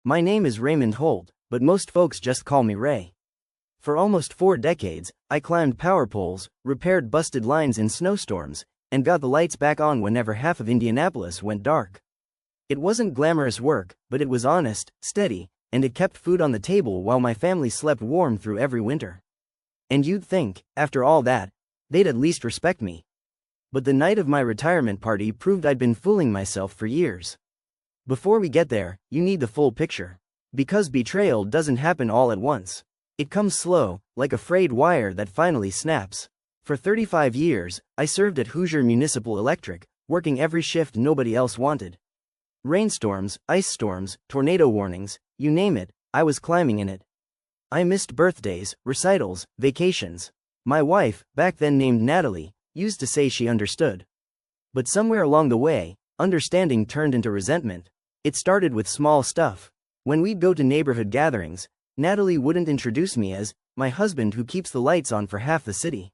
My name is Raymond Holt, but most folks just call me Ray. For almost 4 decades, I climbed power poles, repaired busted lines in snowstorms, and got the lights back on whenever half of Indianapolis went dark. It wasn't glamorous work, but it was honest, steady, and it kept food on the table while my family slept warm through every winter. And you'd think, after all that, they'd at least respect me. But the night of my retirement party proved I'd been fooling myself for years. Before we get there, you need the full picture. Because betrayal doesn't happen all at once. It comes slow, like a frayed wire that finally snaps. For 35 years, I served at Hoosier Municipal Electric, working every shift nobody else wanted. Rainstorms, ice storms, tornado warnings, you name it, I was climbing in it. I missed birthdays, recitals, vacations. My wife, back then named Natalie, used to say she understood. But somewhere along the way, understanding turned into resentment. It started with small stuff. When we'd go to neighborhood gatherings, Natalie wouldn't introduce me as my husband who keeps the lights on for half the city.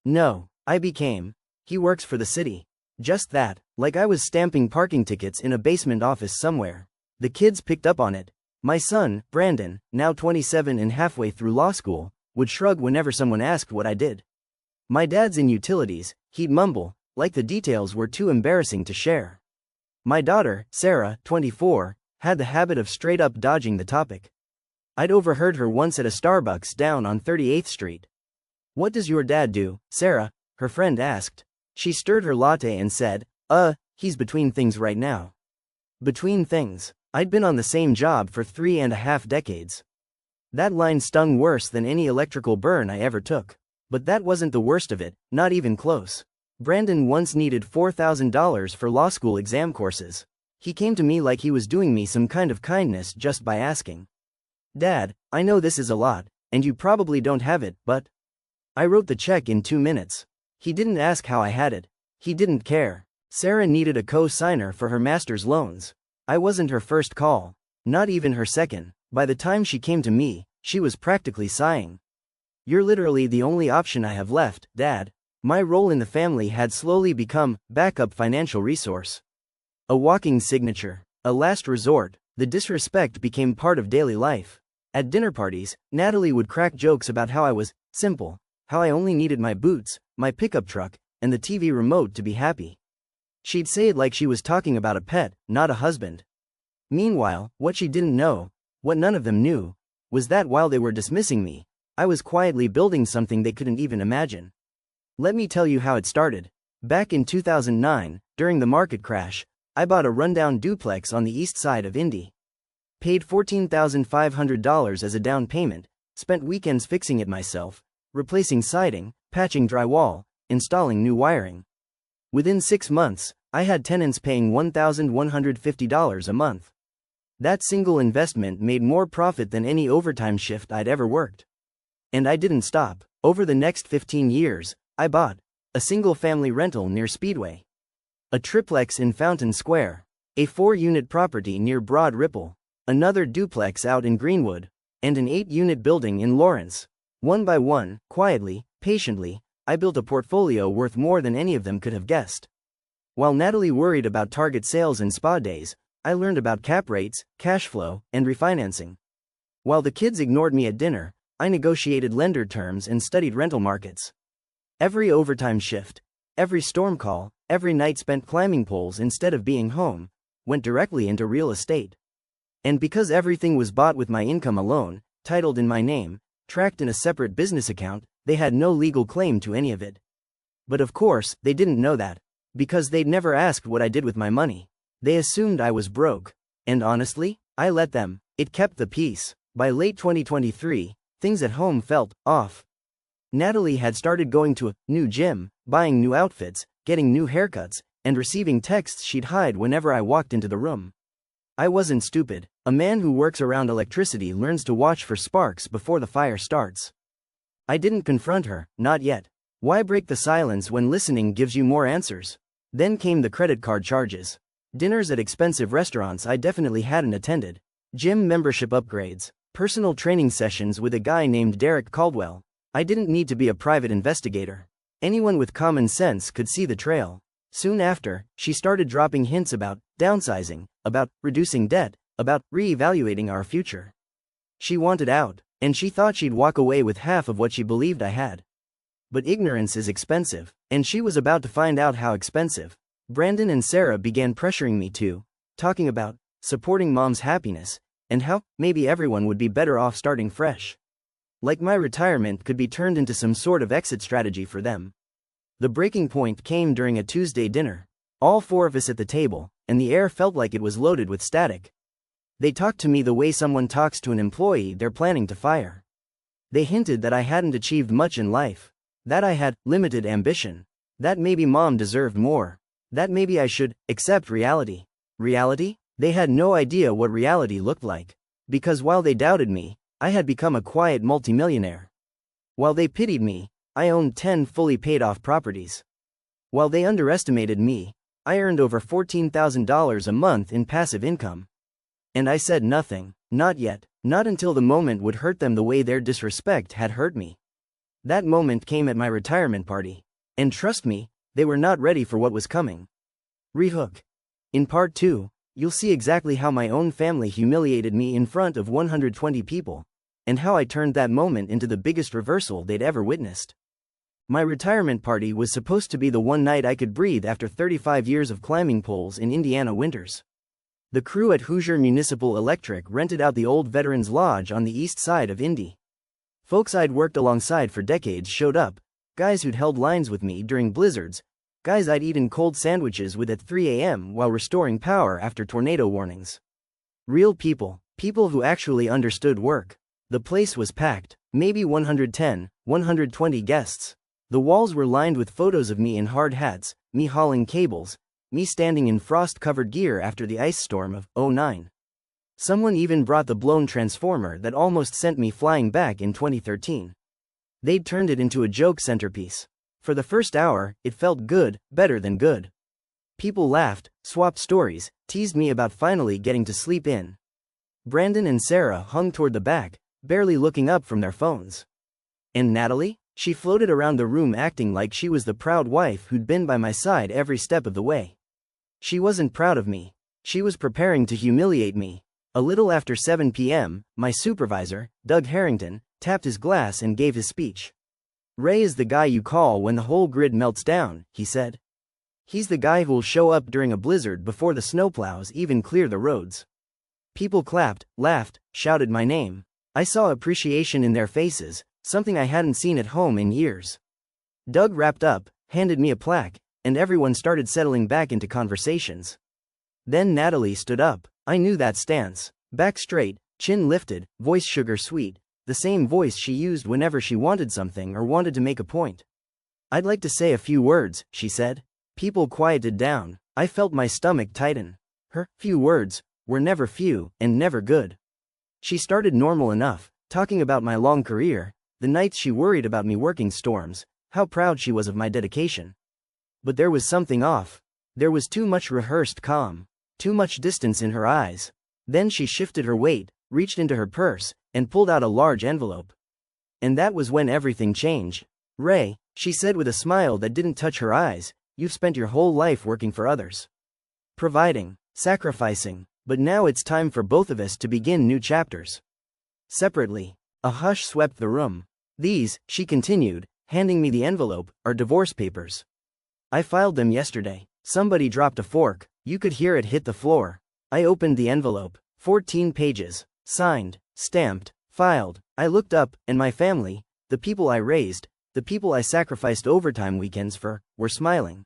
No, I became, he works for the city. Just that, like I was stamping parking tickets in a basement office somewhere. The kids picked up on it. My son, Brandon, now 27 and halfway through law school, would shrug whenever someone asked what I did. My dad's in utilities, he'd mumble, like the details were too embarrassing to share. My daughter, Sarah, 24, had the habit of straight up dodging the topic. I'd overheard her once at a Starbucks down on 38th Street. "What does your dad do, Sarah?" her friend asked. She stirred her latte and said, he's between things right now." Between things. I'd been on the same job for 3.5 decades. That line stung worse than any electrical burn I ever took. But that wasn't the worst of it, not even close. Brandon once needed $4,000 for law school exam courses. He came to me like he was doing me some kind of kindness just by asking. "Dad, I know this is a lot, and you probably don't have it, but..." I wrote the check in 2 minutes. He didn't ask how I had it. He didn't care. Sarah needed a co-signer for her master's loans. I wasn't her first call. Not even her second. By the time she came to me, she was practically sighing. "You're literally the only option I have left, Dad." My role in the family had slowly become backup financial resource. A walking signature. A last resort. The disrespect became part of daily life. At dinner parties, Natalie would crack jokes about how I was simple, how I only needed my boots, my pickup truck, and the TV remote to be happy. She'd say it like she was talking about a pet, not a husband. Meanwhile, what she didn't know, what none of them knew, was that while they were dismissing me, I was quietly building something they couldn't even imagine. Let me tell you how it started. Back in 2009, during the market crash, I bought a rundown duplex on the east side of Indy. Paid $14,500 as a down payment, spent weekends fixing it myself, replacing siding, patching drywall, installing new wiring. Within 6 months, I had tenants paying $1,150 a month. That single investment made more profit than any overtime shift I'd ever worked. And I didn't stop. Over the next 15 years, I bought a single-family rental near Speedway, a triplex in Fountain Square, a 4-unit property near Broad Ripple, another duplex out in Greenwood, and an 8-unit building in Lawrence. One by one, quietly, patiently, I built a portfolio worth more than any of them could have guessed. While Natalie worried about target sales and spa days, I learned about cap rates, cash flow, and refinancing. While the kids ignored me at dinner, I negotiated lender terms and studied rental markets. Every overtime shift, every storm call, every night spent climbing poles instead of being home, went directly into real estate. And because everything was bought with my income alone, titled in my name, tracked in a separate business account, they had no legal claim to any of it. But of course, they didn't know that. Because they'd never asked what I did with my money. They assumed I was broke. And honestly, I let them. It kept the peace. By late 2023, things at home felt off. Natalie had started going to a new gym, buying new outfits, getting new haircuts, and receiving texts she'd hide whenever I walked into the room. I wasn't stupid. A man who works around electricity learns to watch for sparks before the fire starts. I didn't confront her, not yet. Why break the silence when listening gives you more answers? Then came the credit card charges. Dinners at expensive restaurants I definitely hadn't attended. Gym membership upgrades. Personal training sessions with a guy named Derek Caldwell. I didn't need to be a private investigator. Anyone with common sense could see the trail. Soon after, she started dropping hints about downsizing, about reducing debt, about re-evaluating our future. She wanted out, and she thought she'd walk away with half of what she believed I had. But ignorance is expensive, and she was about to find out how expensive. Brandon and Sarah began pressuring me to, talking about supporting mom's happiness, and how maybe everyone would be better off starting fresh. Like my retirement could be turned into some sort of exit strategy for them. The breaking point came during a Tuesday dinner. All four of us at the table, and the air felt like it was loaded with static. They talked to me the way someone talks to an employee they're planning to fire. They hinted that I hadn't achieved much in life, that I had limited ambition, that maybe mom deserved more, that maybe I should accept reality. Reality? They had no idea what reality looked like, because while they doubted me, I had become a quiet multimillionaire. While they pitied me, I owned 10 fully paid-off properties. While they underestimated me, I earned over $14,000 a month in passive income. And I said nothing, not yet, not until the moment would hurt them the way their disrespect had hurt me. That moment came at my retirement party. And trust me, they were not ready for what was coming. Rehook. In part 2, you'll see exactly how my own family humiliated me in front of 120 people, and how I turned that moment into the biggest reversal they'd ever witnessed. My retirement party was supposed to be the one night I could breathe after 35 years of climbing poles in Indiana winters. The crew at Hoosier Municipal Electric rented out the old Veterans Lodge on the east side of Indy. Folks I'd worked alongside for decades showed up, guys who'd held lines with me during blizzards, guys I'd eaten cold sandwiches with at 3 a.m. while restoring power after tornado warnings. Real people, people who actually understood work. The place was packed, maybe 110, 120 guests. The walls were lined with photos of me in hard hats, me hauling cables, me standing in frost-covered gear after the ice storm of '09. Someone even brought the blown transformer that almost sent me flying back in 2013. They'd turned it into a joke centerpiece. For the first hour, it felt good, better than good. People laughed, swapped stories, teased me about finally getting to sleep in. Brandon and Sarah hung toward the back, barely looking up from their phones. And Natalie? She floated around the room acting like she was the proud wife who'd been by my side every step of the way. She wasn't proud of me. She was preparing to humiliate me. A little after 7 p.m., my supervisor, Doug Harrington, tapped his glass and gave his speech. "Ray is the guy you call when the whole grid melts down," he said. "He's the guy who'll show up during a blizzard before the snowplows even clear the roads." People clapped, laughed, shouted my name. I saw appreciation in their faces, something I hadn't seen at home in years. Doug wrapped up, handed me a plaque, and everyone started settling back into conversations. Then Natalie stood up. I knew that stance. Back straight, chin lifted, voice sugar sweet, the same voice she used whenever she wanted something or wanted to make a point. "I'd like to say a few words," she said. People quieted down. I felt my stomach tighten. Her few words were never few and never good. She started normal enough, talking about my long career, the nights she worried about me working storms, how proud she was of my dedication. But there was something off. There was too much rehearsed calm, too much distance in her eyes. Then she shifted her weight, reached into her purse, and pulled out a large envelope. And that was when everything changed. "Ray," she said with a smile that didn't touch her eyes, "you've spent your whole life working for others. Providing, sacrificing, but now it's time for both of us to begin new chapters." Separately, a hush swept the room. "These," she continued, handing me the envelope, "are divorce papers. I filed them yesterday." Somebody dropped a fork. You could hear it hit the floor. I opened the envelope. 14 pages. Signed, stamped, filed. I looked up, and my family, the people I raised, the people I sacrificed overtime weekends for, were smiling.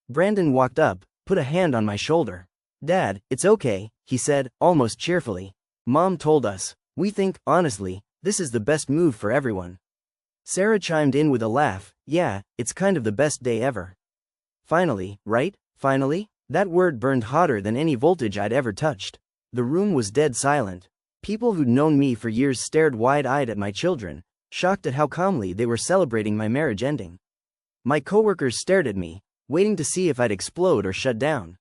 Brandon walked up, put a hand on my shoulder. "Dad, it's okay," he said, almost cheerfully. "Mom told us. We think, honestly, this is the best move for everyone." Sarah chimed in with a laugh. "Yeah, it's kind of the best day ever." Finally, right? Finally? That word burned hotter than any voltage I'd ever touched. The room was dead silent. People who'd known me for years stared wide-eyed at my children, shocked at how calmly they were celebrating my marriage ending. My coworkers stared at me, waiting to see if I'd explode or shut down.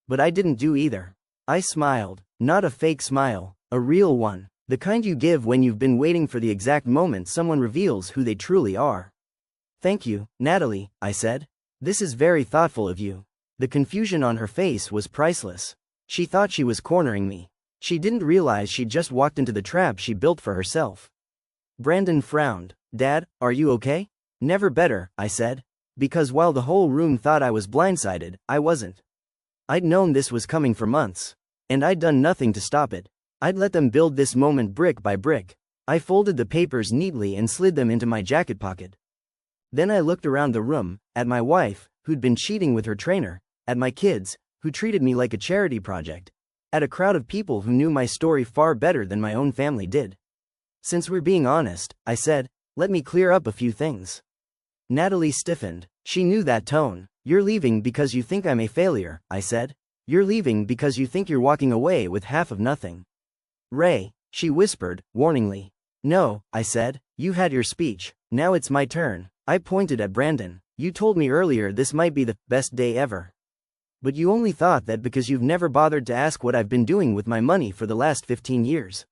But I didn't do either. I smiled, not a fake smile, a real one, the kind you give when you've been waiting for the exact moment someone reveals who they truly are. "Thank you, Natalie," I said. "This is very thoughtful of you." The confusion on her face was priceless. She thought she was cornering me. She didn't realize she'd just walked into the trap she built for herself. Brandon frowned. Dad, are you okay? Never better, I said. Because while the whole room thought I was blindsided, I wasn't. I'd known this was coming for months. And I'd done nothing to stop it. I'd let them build this moment brick by brick. I folded the papers neatly and slid them into my jacket pocket. Then I looked around the room, at my wife, who'd been cheating with her trainer, at my kids, who treated me like a charity project, at a crowd of people who knew my story far better than my own family did. Since we're being honest, I said, let me clear up a few things. Natalie stiffened. She knew that tone. You're leaving because you think I'm a failure, I said. You're leaving because you think you're walking away with half of nothing. Ray, she whispered, warningly. No, I said, you had your speech, now it's my turn. I pointed at Brandon. You told me earlier this might be the best day ever. But you only thought that because you've never bothered to ask what I've been doing with my money for the last 15 years.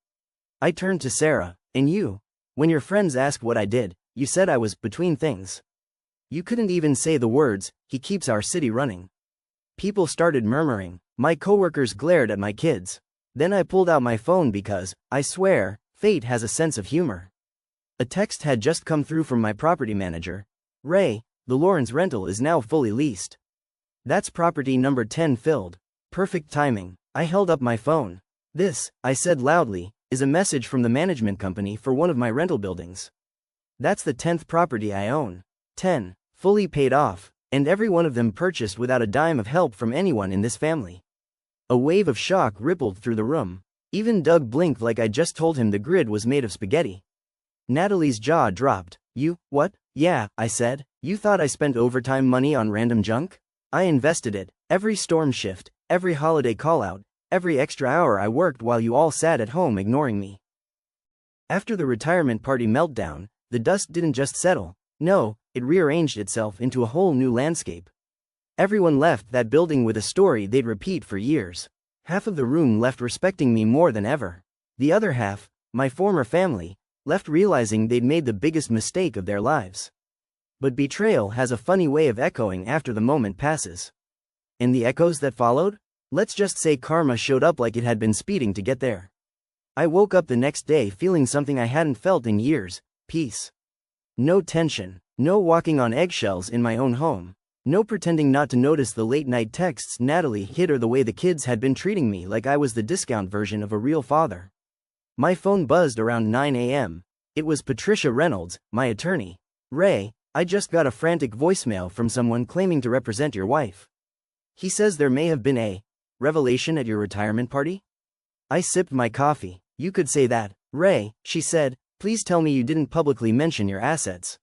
I turned to Sarah. And you? When your friends asked what I did, you said I was between things. You couldn't even say the words, he keeps our city running. People started murmuring. My coworkers glared at my kids. Then I pulled out my phone because, I swear, fate has a sense of humor. A text had just come through from my property manager. Ray, the Lawrence rental is now fully leased. That's property number 10 filled. Perfect timing. I held up my phone. This, I said loudly, is a message from the management company for one of my rental buildings. That's the 10th property I own. 10, fully paid off, and every one of them purchased without a dime of help from anyone in this family. A wave of shock rippled through the room. Even Doug blinked like I just told him the grid was made of spaghetti. Natalie's jaw dropped. You, what? Yeah, I said. You thought I spent overtime money on random junk? I invested it. Every storm shift, every holiday call-out, every extra hour I worked while you all sat at home ignoring me. After the retirement party meltdown, the dust didn't just settle. No, it rearranged itself into a whole new landscape. Everyone left that building with a story they'd repeat for years. Half of the room left respecting me more than ever. The other half, my former family, left realizing they'd made the biggest mistake of their lives. But betrayal has a funny way of echoing after the moment passes. And the echoes that followed? Let's just say karma showed up like it had been speeding to get there. I woke up the next day feeling something I hadn't felt in years, peace. No tension, no walking on eggshells in my own home, no pretending not to notice the late-night texts Natalie hid or the way the kids had been treating me like I was the discount version of a real father. My phone buzzed around 9 a.m. It was Patricia Reynolds, my attorney. Ray, I just got a frantic voicemail from someone claiming to represent your wife. He says there may have been a revelation at your retirement party? I sipped my coffee. You could say that. Ray, she said, please tell me you didn't publicly mention your assets.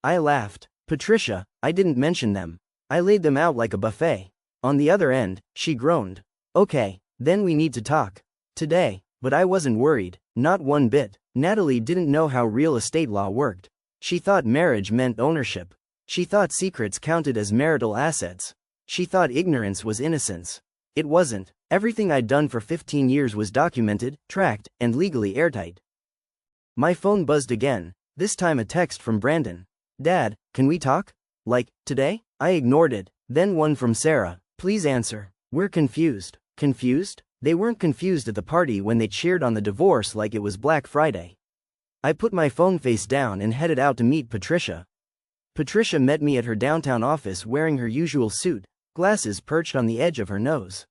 I laughed. Patricia, I didn't mention them. I laid them out like a buffet. On the other end, she groaned. Okay, then we need to talk. Today. But I wasn't worried, not one bit. Natalie didn't know how real estate law worked. She thought marriage meant ownership. She thought secrets counted as marital assets. She thought ignorance was innocence. It wasn't. Everything I'd done for 15 years was documented, tracked, and legally airtight. My phone buzzed again, this time a text from Brandon. Dad, can we talk? Like, today? I ignored it. Then one from Sarah. Please answer. We're confused. Confused? They weren't confused at the party when they cheered on the divorce like it was Black Friday. I put my phone face down and headed out to meet Patricia. Patricia met me at her downtown office wearing her usual suit, glasses perched on the edge of her nose.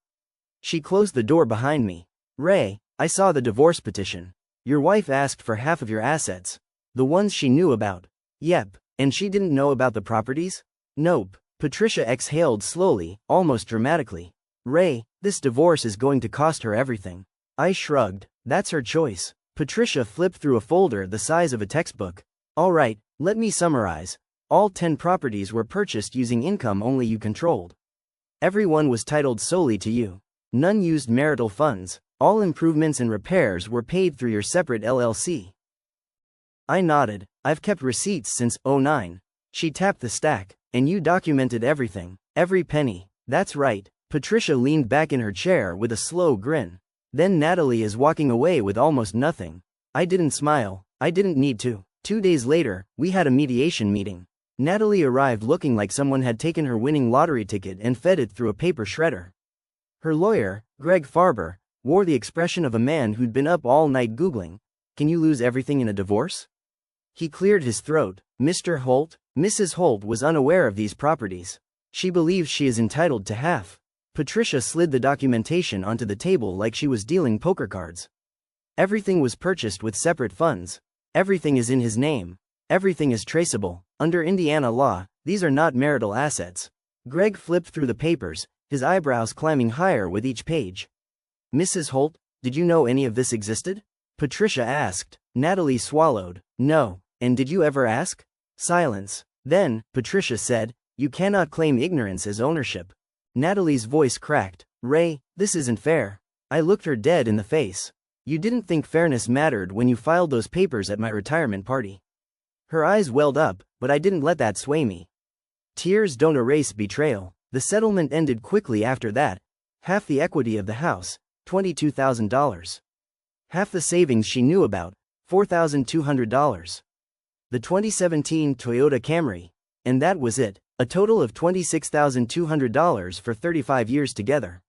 She closed the door behind me. Ray, I saw the divorce petition. Your wife asked for half of your assets. The ones she knew about. Yep, and she didn't know about the properties? Nope. Patricia exhaled slowly, almost dramatically. Ray, this divorce is going to cost her everything. I shrugged. That's her choice. Patricia flipped through a folder the size of a textbook. All right, let me summarize. All 10 properties were purchased using income only you controlled. Every one was titled solely to you. None used marital funds. All improvements and repairs were paid through your separate LLC. I nodded. I've kept receipts since '09. She tapped the stack. And you documented everything. Every penny. That's right. Patricia leaned back in her chair with a slow grin. Then Natalie is walking away with almost nothing. I didn't smile. I didn't need to. 2 days later, we had a mediation meeting. Natalie arrived looking like someone had taken her winning lottery ticket and fed it through a paper shredder. Her lawyer, Greg Farber, wore the expression of a man who'd been up all night Googling, "Can you lose everything in a divorce?" He cleared his throat. "Mr. Holt?" Mrs. Holt was unaware of these properties. She believes she is entitled to half. Patricia slid the documentation onto the table like she was dealing poker cards. "Everything was purchased with separate funds. Everything is in his name. Everything is traceable. Under Indiana law, these are not marital assets." Greg flipped through the papers, his eyebrows climbing higher with each page. "Mrs. Holt, did you know any of this existed?" Patricia asked. Natalie swallowed. "No. And did you ever ask?" Silence. "Then," Patricia said, "you cannot claim ignorance as ownership." Natalie's voice cracked. "Ray, this isn't fair." I looked her dead in the face. "You didn't think fairness mattered when you filed those papers at my retirement party." Her eyes welled up, but I didn't let that sway me. Tears don't erase betrayal. The settlement ended quickly after that. Half the equity of the house, $22,000. Half the savings she knew about, $4,200. The 2017 Toyota Camry. And that was it. A total of $26,200 for 35 years together.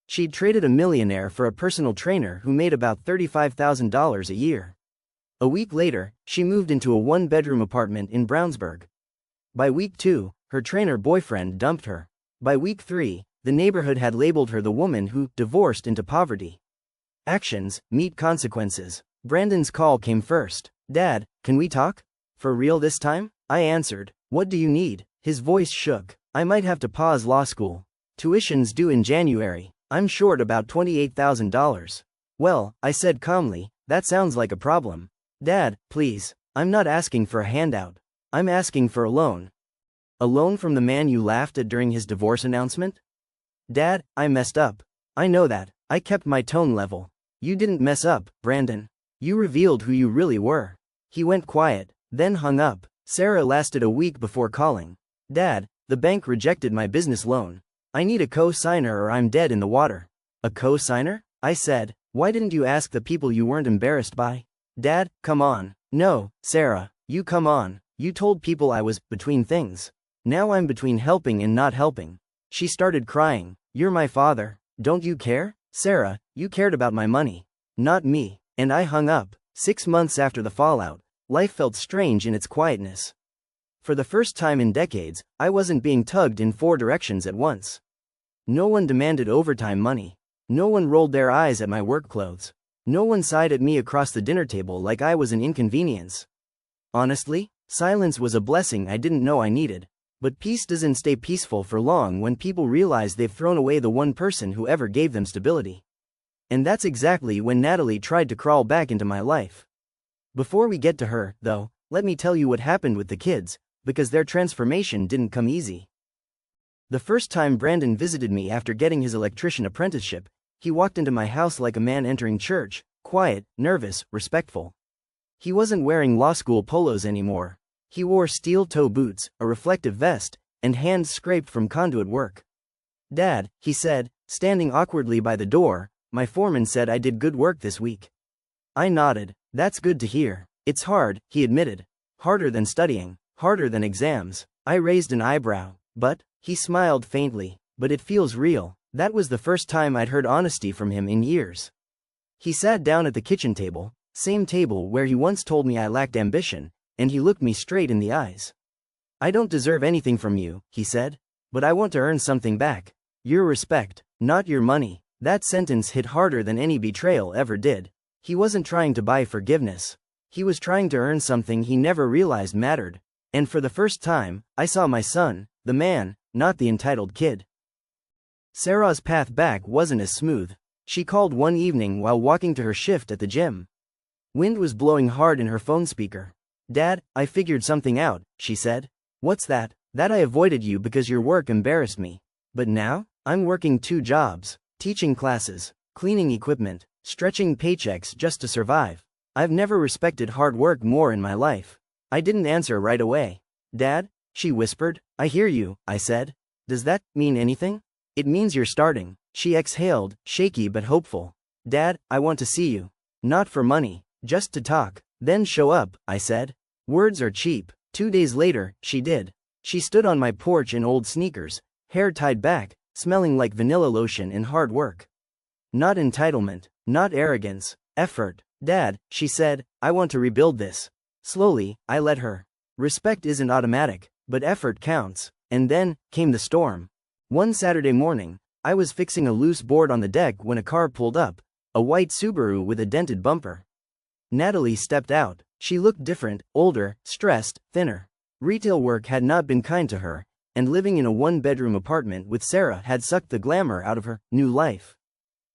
She'd traded a millionaire for a personal trainer who made about $35,000 a year. A week later, she moved into a one-bedroom apartment in Brownsburg. By week 2, her trainer boyfriend dumped her. By week 3, the neighborhood had labeled her the woman who divorced into poverty. Actions meet consequences. Brandon's call came first. "Dad, can we talk? For real this time?" I answered. "What do you need?" His voice shook. "I might have to pause law school. Tuition's due in January. I'm short about $28,000. "Well," I said calmly, "that sounds like a problem." "Dad, please. I'm not asking for a handout. I'm asking for a loan." "A loan from the man you laughed at during his divorce announcement?" "Dad, I messed up. I know that." I kept my tone level. "You didn't mess up, Brandon. You revealed who you really were." He went quiet, then hung up. Sarah lasted a week before calling. "Dad, the bank rejected my business loan. I need a co-signer or I'm dead in the water." "A co-signer?" I said. "Why didn't you ask the people you weren't embarrassed by?" "Dad, come on." "No, Sarah, you come on. You told people I was between things. Now I'm between helping and not helping." She started crying. "You're my father. Don't you care?" "Sarah, you cared about my money. Not me." And I hung up. 6 months after the fallout, life felt strange in its quietness. For the first time in decades, I wasn't being tugged in 4 directions at once. No one demanded overtime money. No one rolled their eyes at my work clothes. No one sighed at me across the dinner table like I was an inconvenience. Honestly, silence was a blessing I didn't know I needed. But peace doesn't stay peaceful for long when people realize they've thrown away the one person who ever gave them stability. And that's exactly when Natalie tried to crawl back into my life. Before we get to her, though, let me tell you what happened with the kids, because their transformation didn't come easy. The first time Brandon visited me after getting his electrician apprenticeship, he walked into my house like a man entering church, quiet, nervous, respectful. He wasn't wearing law school polos anymore. He wore steel-toe boots, a reflective vest, and hands scraped from conduit work. "Dad," he said, standing awkwardly by the door, "my foreman said I did good work this week." I nodded. "That's good to hear. It's hard," he admitted. "Harder than studying. Harder than exams." I raised an eyebrow. "But," he smiled faintly, "but it feels real." That was the first time I'd heard honesty from him in years. He sat down at the kitchen table, same table where he once told me I lacked ambition, and he looked me straight in the eyes. "I don't deserve anything from you," he said, "but I want to earn something back. Your respect, not your money." That sentence hit harder than any betrayal ever did. He wasn't trying to buy forgiveness. He was trying to earn something he never realized mattered. And for the first time, I saw my son, the man, not the entitled kid. Sarah's path back wasn't as smooth. She called one evening while walking to her shift at the gym. Wind was blowing hard in her phone speaker. "Dad, I figured something out," she said. "What's that?" "That I avoided you because your work embarrassed me. But now, I'm working 2 jobs, teaching classes, cleaning equipment, stretching paychecks just to survive. I've never respected hard work more in my life." I didn't answer right away. "Dad," she whispered. "I hear you," I said. "Does that mean anything?" "It means you're starting." She exhaled, shaky but hopeful. "Dad, I want to see you. Not for money, just to talk." "Then show up," I said. "Words are cheap." 2 days later, she did. She stood on my porch in old sneakers, hair tied back, smelling like vanilla lotion and hard work. Not entitlement, not arrogance, effort. Dad, she said, I want to rebuild this. Slowly, I let her. Respect isn't automatic, but effort counts. And then came the storm. One Saturday morning, I was fixing a loose board on the deck when a car pulled up, a white Subaru with a dented bumper. Natalie stepped out. She looked different, older, stressed, thinner. Retail work had not been kind to her, and living in a one-bedroom apartment with Sarah had sucked the glamour out of her new life.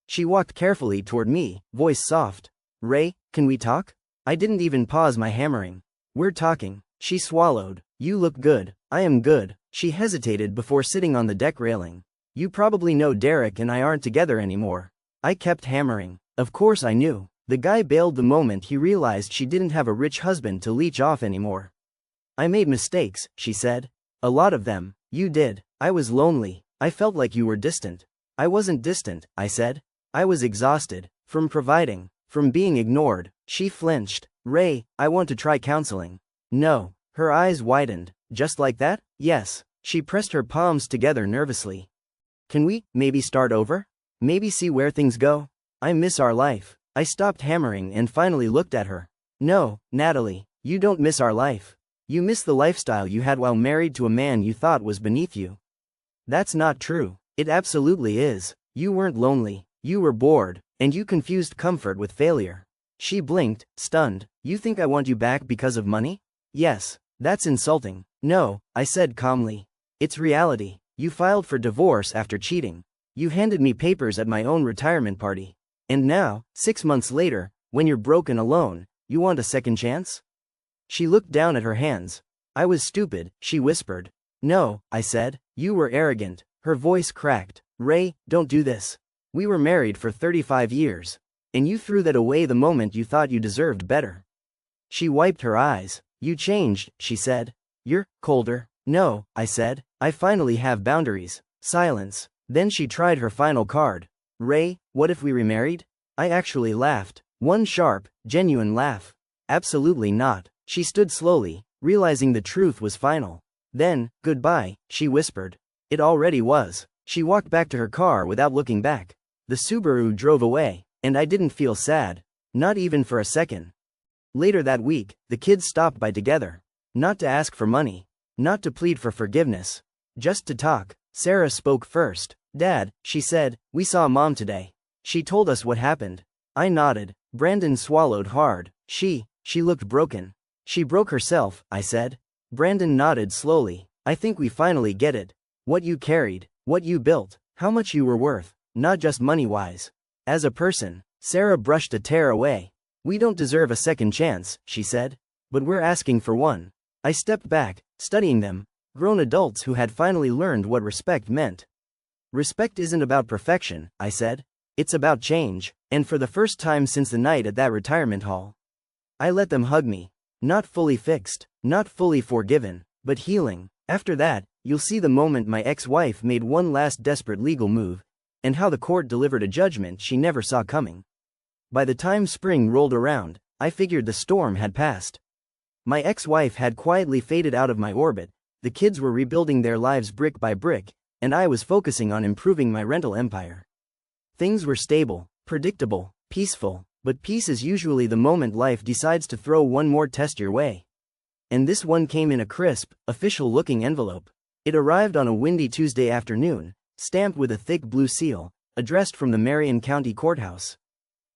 She walked carefully toward me, voice soft. Ray, can we talk? I didn't even pause my hammering. We're talking. She swallowed. You look good. I am good. She hesitated before sitting on the deck railing. You probably know Derek and I aren't together anymore. I kept hammering. Of course I knew. The guy bailed the moment he realized she didn't have a rich husband to leech off anymore. I made mistakes, she said. A lot of them. You did. I was lonely. I felt like you were distant. I wasn't distant, I said. I was exhausted. From providing. From being ignored. She flinched. Ray, I want to try counseling. No. Her eyes widened. Just like that? Yes. She pressed her palms together nervously. Can we, maybe start over? Maybe see where things go? I miss our life. I stopped hammering and finally looked at her. No, Natalie, you don't miss our life. You miss the lifestyle you had while married to a man you thought was beneath you. That's not true. It absolutely is. You weren't lonely. You were bored, and you confused comfort with failure. She blinked, stunned. You think I want you back because of money? Yes. That's insulting. No, I said calmly. It's reality. You filed for divorce after cheating. You handed me papers at my own retirement party. And now, 6 months later, when you're broken alone, you want a second chance? She looked down at her hands. I was stupid, she whispered. No, I said. You were arrogant. Her voice cracked. Ray, don't do this. We were married for 35 years. And you threw that away the moment you thought you deserved better. She wiped her eyes. You changed, she said. You're colder. No, I said. I finally have boundaries. Silence. Then she tried her final card. Ray, what if we remarried? I actually laughed. One sharp, genuine laugh. Absolutely not. She stood slowly, realizing the truth was final. Then, goodbye, she whispered. It already was. She walked back to her car without looking back. The Subaru drove away, and I didn't feel sad. Not even for a second. Later that week, the kids stopped by together. Not to ask for money. Not to plead for forgiveness. Just to talk. Sarah spoke first. Dad, she said, we saw Mom today. She told us what happened. I nodded. Brandon swallowed hard. She looked broken. She broke herself, I said. Brandon nodded slowly. I think we finally get it. What you carried, what you built, how much you were worth, not just money-wise. As a person. Sarah brushed a tear away. We don't deserve a second chance, she said. But we're asking for one. I stepped back, studying them. Grown adults who had finally learned what respect meant. Respect isn't about perfection, I said. It's about change, and for the first time since the night at that retirement hall. I let them hug me. Not fully fixed, not fully forgiven, but healing. After that, you'll see the moment my ex-wife made one last desperate legal move, and how the court delivered a judgment she never saw coming. By the time spring rolled around, I figured the storm had passed. My ex-wife had quietly faded out of my orbit, the kids were rebuilding their lives brick by brick, and I was focusing on improving my rental empire. Things were stable, predictable, peaceful, but peace is usually the moment life decides to throw one more test your way. And this one came in a crisp, official-looking envelope. It arrived on a windy Tuesday afternoon, stamped with a thick blue seal, addressed from the Marion County Courthouse.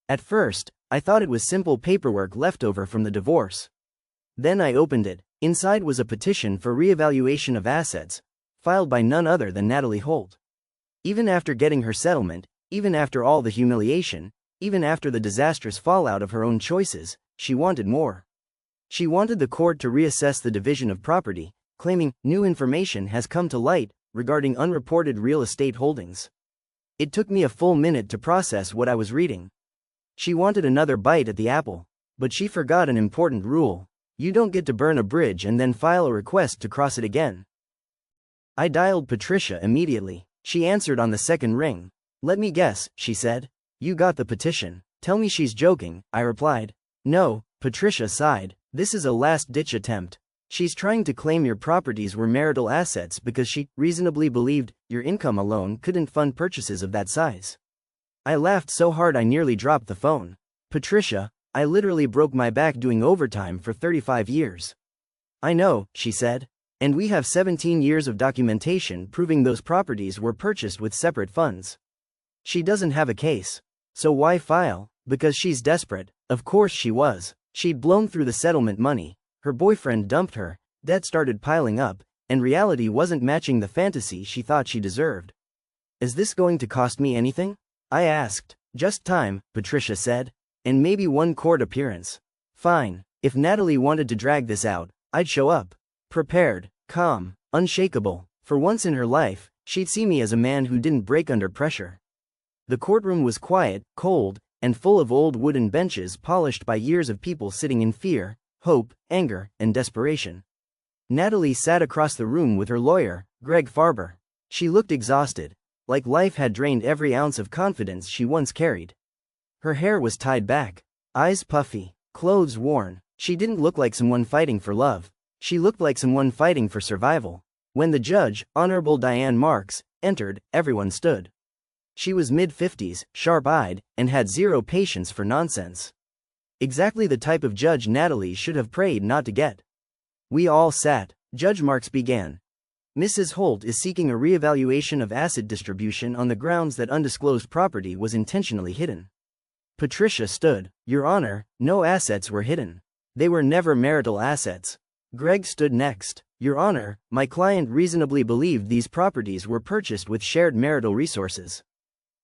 At first, I thought it was simple paperwork left over from the divorce. Then I opened it. Inside was a petition for reevaluation of assets, filed by none other than Natalie Holt. Even after getting her settlement, even after all the humiliation, even after the disastrous fallout of her own choices, she wanted more. She wanted the court to reassess the division of property, claiming new information has come to light regarding unreported real estate holdings. It took me a full minute to process what I was reading. She wanted another bite at the apple, but she forgot an important rule. You don't get to burn a bridge and then file a request to cross it again. I dialed Patricia immediately. She answered on the second ring. Let me guess, she said. You got the petition. Tell me she's joking, I replied. No, Patricia sighed. This is a last-ditch attempt. She's trying to claim your properties were marital assets because she reasonably believed your income alone couldn't fund purchases of that size. I laughed so hard I nearly dropped the phone. Patricia, I literally broke my back doing overtime for 35 years. I know, she said. And we have 17 years of documentation proving those properties were purchased with separate funds. She doesn't have a case. So why file? Because she's desperate. Of course she was. She'd blown through the settlement money, her boyfriend dumped her, debt started piling up, and reality wasn't matching the fantasy she thought she deserved. Is this going to cost me anything? I asked. Just time, Patricia said. And maybe one court appearance. Fine. If Natalie wanted to drag this out, I'd show up. Prepared, calm, unshakable. For once in her life, she'd see me as a man who didn't break under pressure. The courtroom was quiet, cold, and full of old wooden benches polished by years of people sitting in fear, hope, anger, and desperation. Natalie sat across the room with her lawyer, Greg Farber. She looked exhausted, like life had drained every ounce of confidence she once carried. Her hair was tied back, eyes puffy, clothes worn. She didn't look like someone fighting for love. She looked like someone fighting for survival. When the judge, Honorable Diane Marks, entered, everyone stood. She was mid-50s, sharp-eyed, and had zero patience for nonsense. Exactly the type of judge Natalie should have prayed not to get. We all sat. Judge Marks began. Mrs. Holt is seeking a reevaluation of asset distribution on the grounds that undisclosed property was intentionally hidden. Patricia stood. Your Honor, no assets were hidden. They were never marital assets. Greg stood next. Your Honor, my client reasonably believed these properties were purchased with shared marital resources.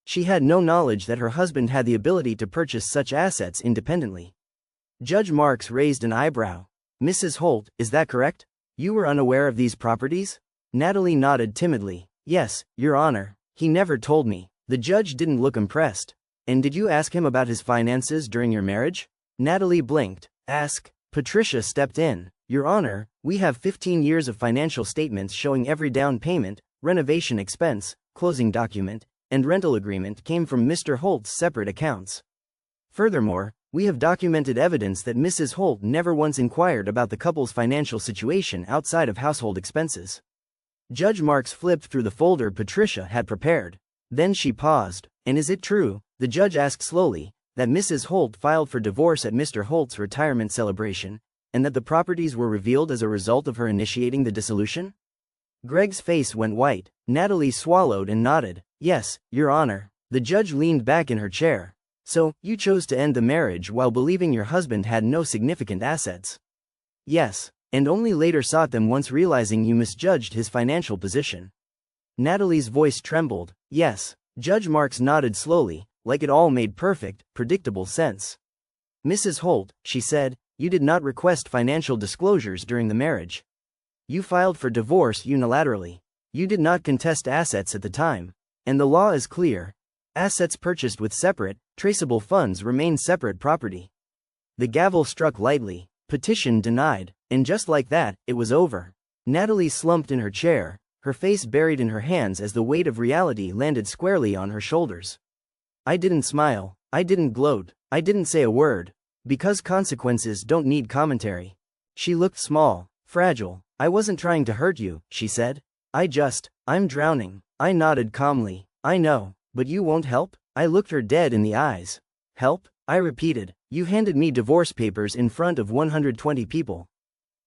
She had no knowledge that her husband had the ability to purchase such assets independently. Judge Marks raised an eyebrow. Mrs. Holt, is that correct? You were unaware of these properties? Natalie nodded timidly. Yes, Your Honor. He never told me. The judge didn't look impressed. And did you ask him about his finances during your marriage? Natalie blinked. Ask. Patricia stepped in. Your Honor, we have 15 years of financial statements showing every down payment, renovation expense, closing document, and rental agreement came from Mr. Holt's separate accounts. Furthermore, we have documented evidence that Mrs. Holt never once inquired about the couple's financial situation outside of household expenses. Judge Marks flipped through the folder Patricia had prepared. Then she paused. And is it true, the judge asked slowly, that Mrs. Holt filed for divorce at Mr. Holt's retirement celebration, and that the properties were revealed as a result of her initiating the dissolution? Greg's face went white. Natalie swallowed and nodded. Yes, Your Honor. The judge leaned back in her chair. So, you chose to end the marriage while believing your husband had no significant assets? Yes, and only later sought them once realizing you misjudged his financial position. Natalie's voice trembled. Yes. Judge Marks nodded slowly, like it all made perfect, predictable sense. Mrs. Holt, she said, you did not request financial disclosures during the marriage. You filed for divorce unilaterally. You did not contest assets at the time. And the law is clear. Assets purchased with separate, traceable funds remain separate property. The gavel struck lightly. Petition denied. And just like that, it was over. Natalie slumped in her chair, her face buried in her hands as the weight of reality landed squarely on her shoulders. I didn't smile. I didn't gloat. I didn't say a word. Because consequences don't need commentary. She looked small, fragile. I wasn't trying to hurt you, she said. I'm drowning. I nodded calmly. I know, but you won't help? I looked her dead in the eyes. Help? I repeated. You handed me divorce papers in front of 120 people.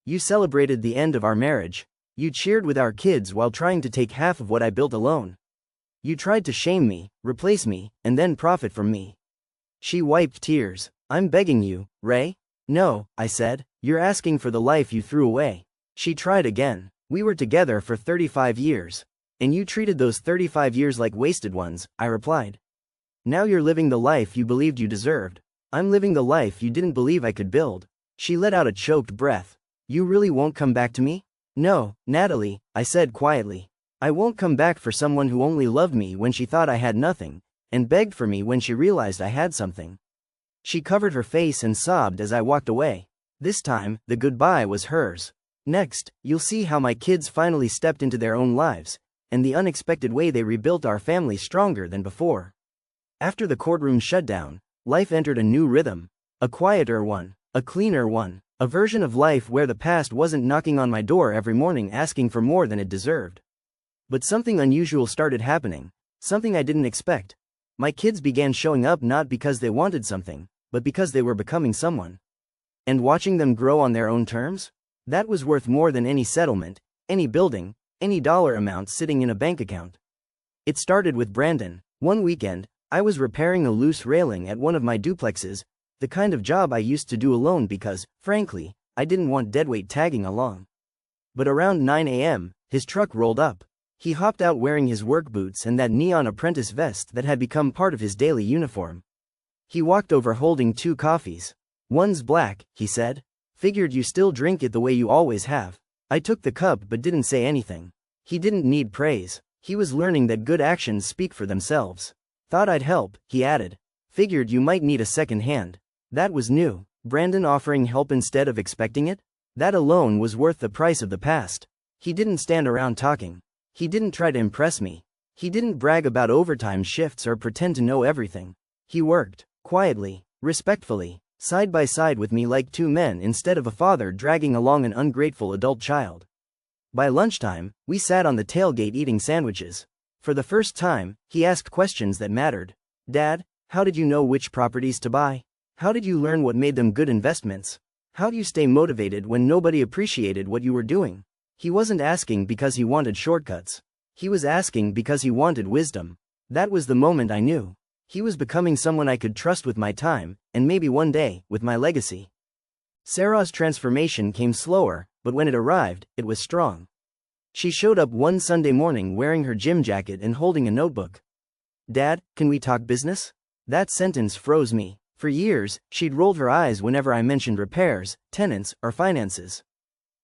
You celebrated the end of our marriage. You cheered with our kids while trying to take half of what I built alone. You tried to shame me, replace me, and then profit from me. She wiped tears. I'm begging you, Ray? No, I said. You're asking for the life you threw away. She tried again. We were together for 35 years. And you treated those 35 years like wasted ones, I replied. Now you're living the life you believed you deserved. I'm living the life you didn't believe I could build. She let out a choked breath. You really won't come back to me? No, Natalie, I said quietly. I won't come back for someone who only loved me when she thought I had nothing, and begged for me when she realized I had something. She covered her face and sobbed as I walked away. This time, the goodbye was hers. Next, you'll see how my kids finally stepped into their own lives, and the unexpected way they rebuilt our family stronger than before. After the courtroom shut down, life entered a new rhythm. A quieter one, a cleaner one, a version of life where the past wasn't knocking on my door every morning asking for more than it deserved. But something unusual started happening, something I didn't expect. My kids began showing up not because they wanted something, but because they were becoming someone. And watching them grow on their own terms? That was worth more than any settlement, any building, any dollar amount sitting in a bank account. It started with Brandon. One weekend, I was repairing a loose railing at one of my duplexes, the kind of job I used to do alone because, frankly, I didn't want deadweight tagging along. But around 9 a.m., his truck rolled up. He hopped out wearing his work boots and that neon apprentice vest that had become part of his daily uniform. He walked over holding 2 coffees. "One's black," he said. "Figured you still drink it the way you always have." I took the cup but didn't say anything. He didn't need praise. He was learning that good actions speak for themselves. "Thought I'd help," he added. "Figured you might need a second hand." That was new. Brandon offering help instead of expecting it? That alone was worth the price of the past. He didn't stand around talking. He didn't try to impress me. He didn't brag about overtime shifts or pretend to know everything. He worked, quietly, respectfully, side by side with me like 2 men instead of a father dragging along an ungrateful adult child. By lunchtime, we sat on the tailgate eating sandwiches. For the first time, he asked questions that mattered. "Dad, how did you know which properties to buy? How did you learn what made them good investments? How do you stay motivated when nobody appreciated what you were doing?" He wasn't asking because he wanted shortcuts. He was asking because he wanted wisdom. That was the moment I knew. He was becoming someone I could trust with my time, and maybe one day, with my legacy. Sarah's transformation came slower, but when it arrived, it was strong. She showed up one Sunday morning wearing her gym jacket and holding a notebook. "Dad, can we talk business?" That sentence froze me. For years, she'd rolled her eyes whenever I mentioned repairs, tenants, or finances.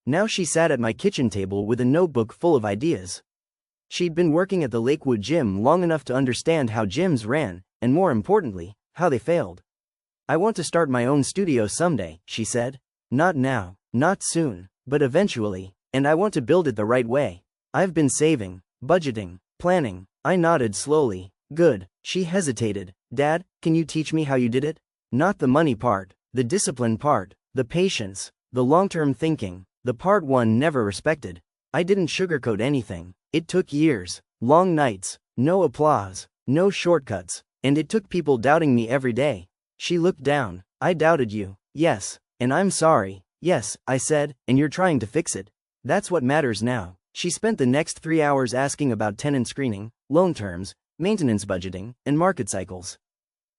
Now she sat at my kitchen table with a notebook full of ideas. She'd been working at the Lakewood gym long enough to understand how gyms ran, and more importantly, how they failed. "I want to start my own studio someday," she said. "Not now, not soon, but eventually, and I want to build it the right way. I've been saving, budgeting, planning." I nodded slowly. "Good." She hesitated. "Dad, can you teach me how you did it? Not the money part, the discipline part, the patience, the long-term thinking, the part one never respected." I didn't sugarcoat anything. It took years, long nights, no applause, no shortcuts, and it took people doubting me every day. She looked down. "I doubted you." "Yes, and I'm sorry." "Yes," I said, "and you're trying to fix it. That's what matters now." She spent the next 3 hours asking about tenant screening, loan terms, maintenance budgeting, and market cycles.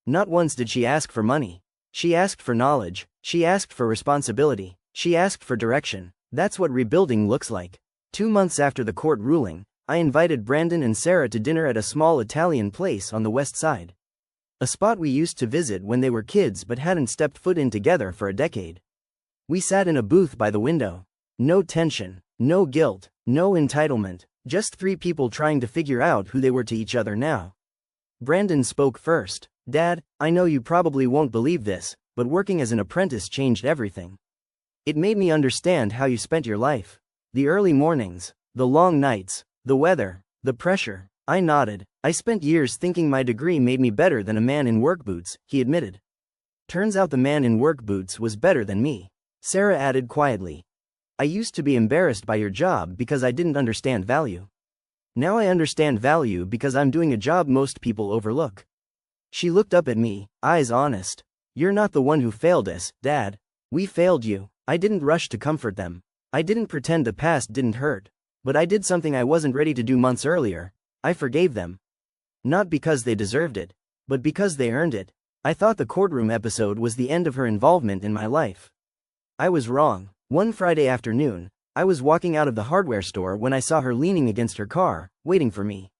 Not once did she ask for money. She asked for knowledge. She asked for responsibility. She asked for direction. That's what rebuilding looks like. 2 months after the court ruling, I invited Brandon and Sarah to dinner at a small Italian place on the west side. A spot we used to visit when they were kids but hadn't stepped foot in together for a decade. We sat in a booth by the window. No tension, no guilt, no entitlement, just 3 people trying to figure out who they were to each other now. Brandon spoke first. "Dad, I know you probably won't believe this, but working as an apprentice changed everything. It made me understand how you spent your life. The early mornings, the long nights, the weather, the pressure." I nodded. "I spent years thinking my degree made me better than a man in work boots," he admitted. "Turns out the man in work boots was better than me." Sarah added quietly. "I used to be embarrassed by your job because I didn't understand value. Now I understand value because I'm doing a job most people overlook." She looked up at me, eyes honest. "You're not the one who failed us, Dad. We failed you." I didn't rush to comfort them. I didn't pretend the past didn't hurt. But I did something I wasn't ready to do months earlier. I forgave them. Not because they deserved it, but because they earned it. I thought the courtroom episode was the end of her involvement in my life. I was wrong. One Friday afternoon, I was walking out of the hardware store when I saw her leaning against her car, waiting for me.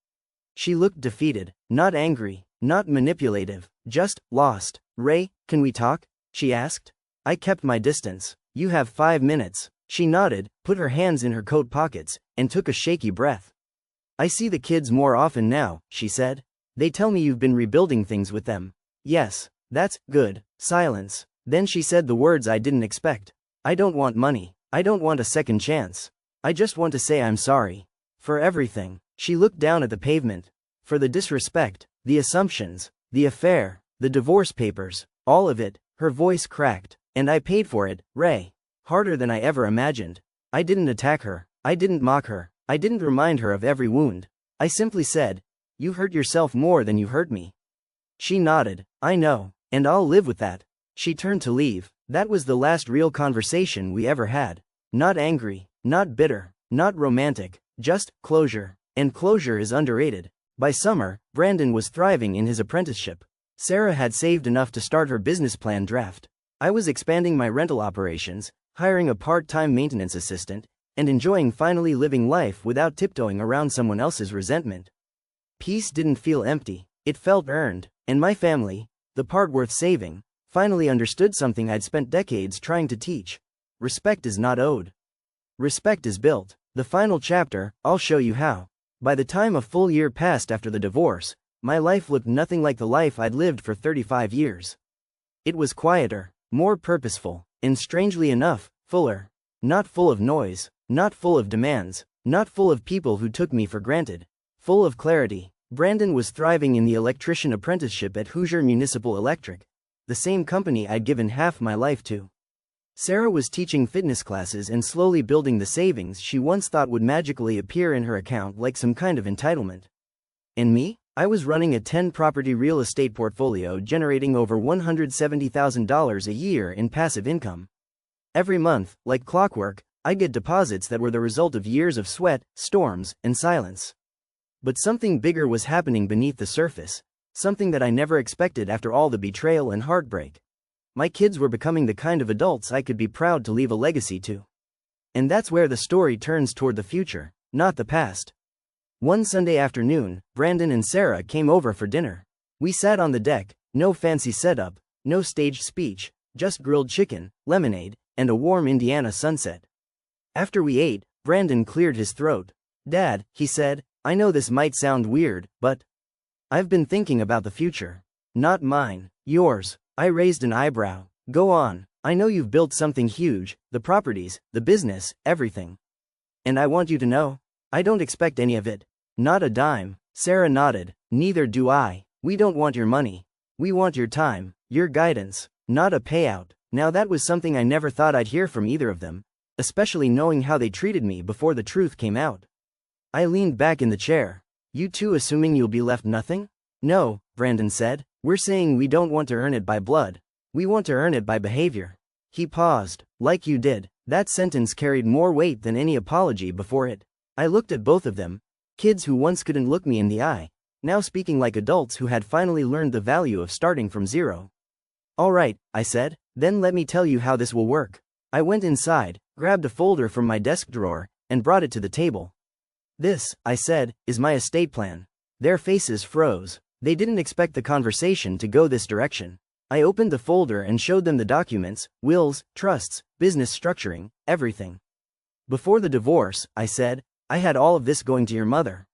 She looked defeated, not angry, not manipulative, just lost. "Ray, can we talk?" she asked. I kept my distance. "You have 5 minutes." She nodded, put her hands in her coat pockets, and took a shaky breath. "I see the kids more often now," she said. "They tell me you've been rebuilding things with them." "Yes, that's good." Silence. Then she said the words I didn't expect. "I don't want money. I don't want a second chance. I just want to say I'm sorry. For everything." She looked down at the pavement. "For the disrespect, the assumptions, the affair, the divorce papers, all of it." Her voice cracked. "And I paid for it, Ray. Harder than I ever imagined." I didn't attack her. I didn't mock her. I didn't remind her of every wound. I simply said, "You hurt yourself more than you hurt me." She nodded. I know, and I'll live with that. She turned to leave. That was the last real conversation we ever had. Not angry, not bitter, not romantic, just closure. And closure is underrated. By summer, Brandon was thriving in his apprenticeship. Sarah had saved enough to start her business plan draft. I was expanding my rental operations, hiring a part-time maintenance assistant, and enjoying finally living life without tiptoeing around someone else's resentment. Peace didn't feel empty, it felt earned, and my family, the part worth saving, finally understood something I'd spent decades trying to teach. Respect is not owed. Respect is built. The final chapter, I'll show you how. By the time a full year passed after the divorce, my life looked nothing like the life I'd lived for 35 years. It was quieter, more purposeful, and strangely enough, fuller. Not full of noise, not full of demands, not full of people who took me for granted. Full of clarity. Brandon was thriving in the electrician apprenticeship at Hoosier Municipal Electric, the same company I'd given half my life to. Sarah was teaching fitness classes and slowly building the savings she once thought would magically appear in her account like some kind of entitlement. And me? I was running a 10-property real estate portfolio generating over $170,000 a year in passive income. Every month, like clockwork, I'd get deposits that were the result of years of sweat, storms, and silence. But something bigger was happening beneath the surface, something that I never expected after all the betrayal and heartbreak. My kids were becoming the kind of adults I could be proud to leave a legacy to. And that's where the story turns toward the future, not the past. One Sunday afternoon, Brandon and Sarah came over for dinner. We sat on the deck, no fancy setup, no staged speech, just grilled chicken, lemonade, and a warm Indiana sunset. After we ate, Brandon cleared his throat. Dad, he said, I know this might sound weird, but I've been thinking about the future. Not mine, yours. I raised an eyebrow. Go on. I know you've built something huge, the properties, the business, everything. And I want you to know, I don't expect any of it. Not a dime. Sarah nodded. Neither do I. We don't want your money. We want your time, your guidance, not a payout. Now that was something I never thought I'd hear from either of them, especially knowing how they treated me before the truth came out. I leaned back in the chair. You two assuming you'll be left nothing? No, Brandon said. We're saying we don't want to earn it by blood. We want to earn it by behavior. He paused. Like you did. That sentence carried more weight than any apology before it. I looked at both of them. Kids who once couldn't look me in the eye, now speaking like adults who had finally learned the value of starting from zero. All right, I said, then let me tell you how this will work. I went inside, grabbed a folder from my desk drawer, and brought it to the table. This, I said, is my estate plan. Their faces froze. They didn't expect the conversation to go this direction. I opened the folder and showed them the documents, wills, trusts, business structuring, everything. Before the divorce, I said, I had all of this going to your mother.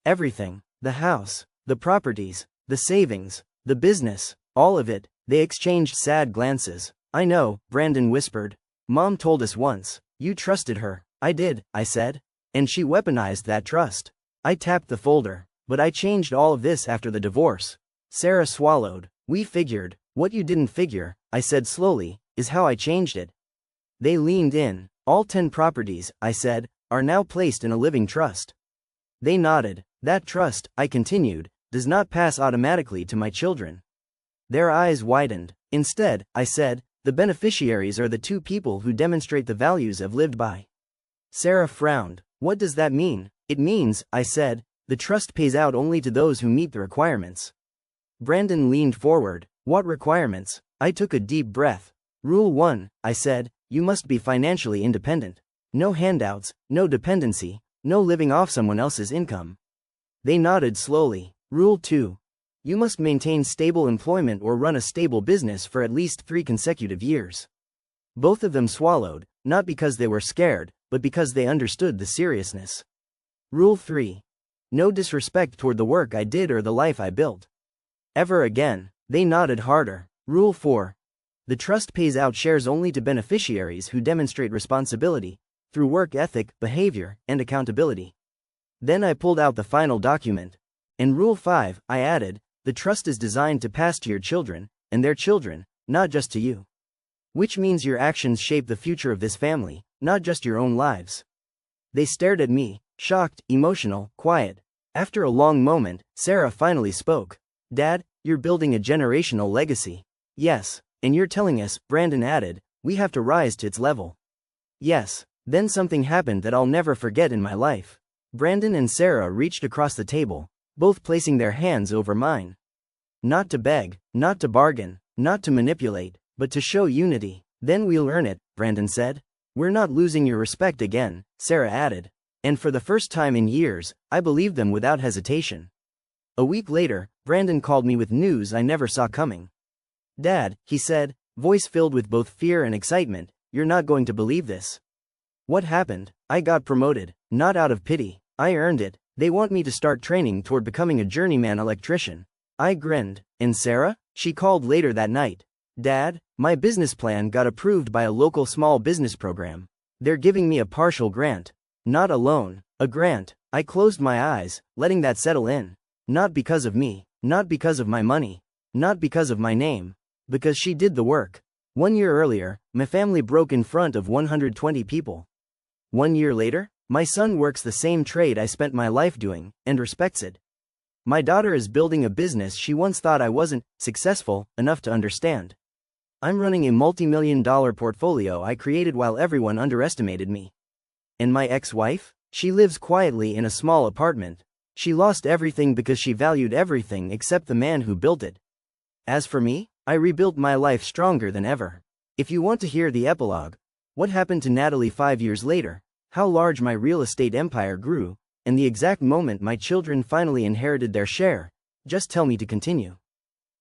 Everything. The house, the properties, the savings, the business, all of it. They exchanged sad glances. I know, Brandon whispered. Mom told us once. You trusted her. I did, I said. And she weaponized that trust. I tapped the folder. But I changed all of this after the divorce. Sarah swallowed. We figured. What you didn't figure, I said slowly, is how I changed it. They leaned in. All 10 properties, I said, are now placed in a living trust. They nodded. That trust, I continued, does not pass automatically to my children. Their eyes widened. Instead, I said, the beneficiaries are the 2 people who demonstrate the values I've lived by. Sarah frowned. What does that mean? It means, I said, the trust pays out only to those who meet the requirements. Brandon leaned forward. What requirements? I took a deep breath. Rule 1, I said, you must be financially independent. No handouts, no dependency, no living off someone else's income. They nodded slowly. Rule 2. You must maintain stable employment or run a stable business for at least 3 consecutive years. Both of them swallowed, not because they were scared, but because they understood the seriousness. Rule 3. No disrespect toward the work I did or the life I built. Ever again. They nodded harder. Rule 4. The trust pays out shares only to beneficiaries who demonstrate responsibility, through work ethic, behavior, and accountability. Then I pulled out the final document. In Rule 5, I added, the trust is designed to pass to your children, and their children, not just to you. Which means your actions shape the future of this family, not just your own lives. They stared at me, shocked, emotional, quiet. After a long moment, Sarah finally spoke. Dad, You're building a generational legacy. Yes, and you're telling us, Brandon added, we have to rise to its level. Yes. Then something happened that I'll never forget in my life. Brandon and Sarah reached across the table, both placing their hands over mine. Not to beg, not to bargain, not to manipulate, but to show unity. Then we'll earn it, Brandon said. We're not losing your respect again, Sarah added. And for the first time in years, I believed them without hesitation. A week later, Brandon called me with news I never saw coming. Dad, he said, voice filled with both fear and excitement, you're not going to believe this. What happened? I got promoted, not out of pity. I earned it. They want me to start training toward becoming a journeyman electrician. I grinned. And Sarah? She called later that night. Dad, my business plan got approved by a local small business program. They're giving me a partial grant. Not a loan, a grant. I closed my eyes, letting that settle in. Not because of me, not because of my money, not because of my name, because she did the work. 1 year earlier, my family broke in front of 120 people. 1 year later, my son works the same trade I spent my life doing, and respects it. My daughter is building a business she once thought I wasn't successful enough to understand. I'm running a multi-million-dollar portfolio I created while everyone underestimated me. And my ex-wife? She lives quietly in a small apartment. She lost everything because she valued everything except the man who built it. As for me, I rebuilt my life stronger than ever. If you want to hear the epilogue, what happened to Natalie 5 years later, how large my real estate empire grew, and the exact moment my children finally inherited their share, just tell me to continue.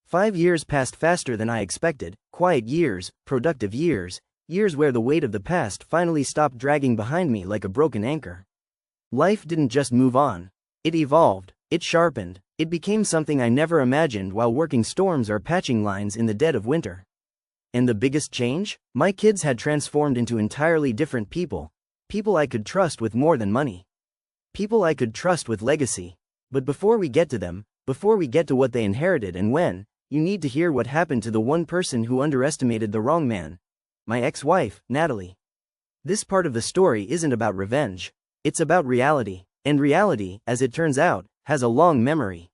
5 years passed faster than I expected, quiet years, productive years, years where the weight of the past finally stopped dragging behind me like a broken anchor. Life didn't just move on. It evolved, it sharpened, it became something I never imagined while working storms or patching lines in the dead of winter. And the biggest change? My kids had transformed into entirely different people. People I could trust with more than money. People I could trust with legacy. But before we get to them, before we get to what they inherited and when, you need to hear what happened to the one person who underestimated the wrong man. My ex-wife, Natalie. This part of the story isn't about revenge. It's about reality. And reality, as it turns out, has a long memory.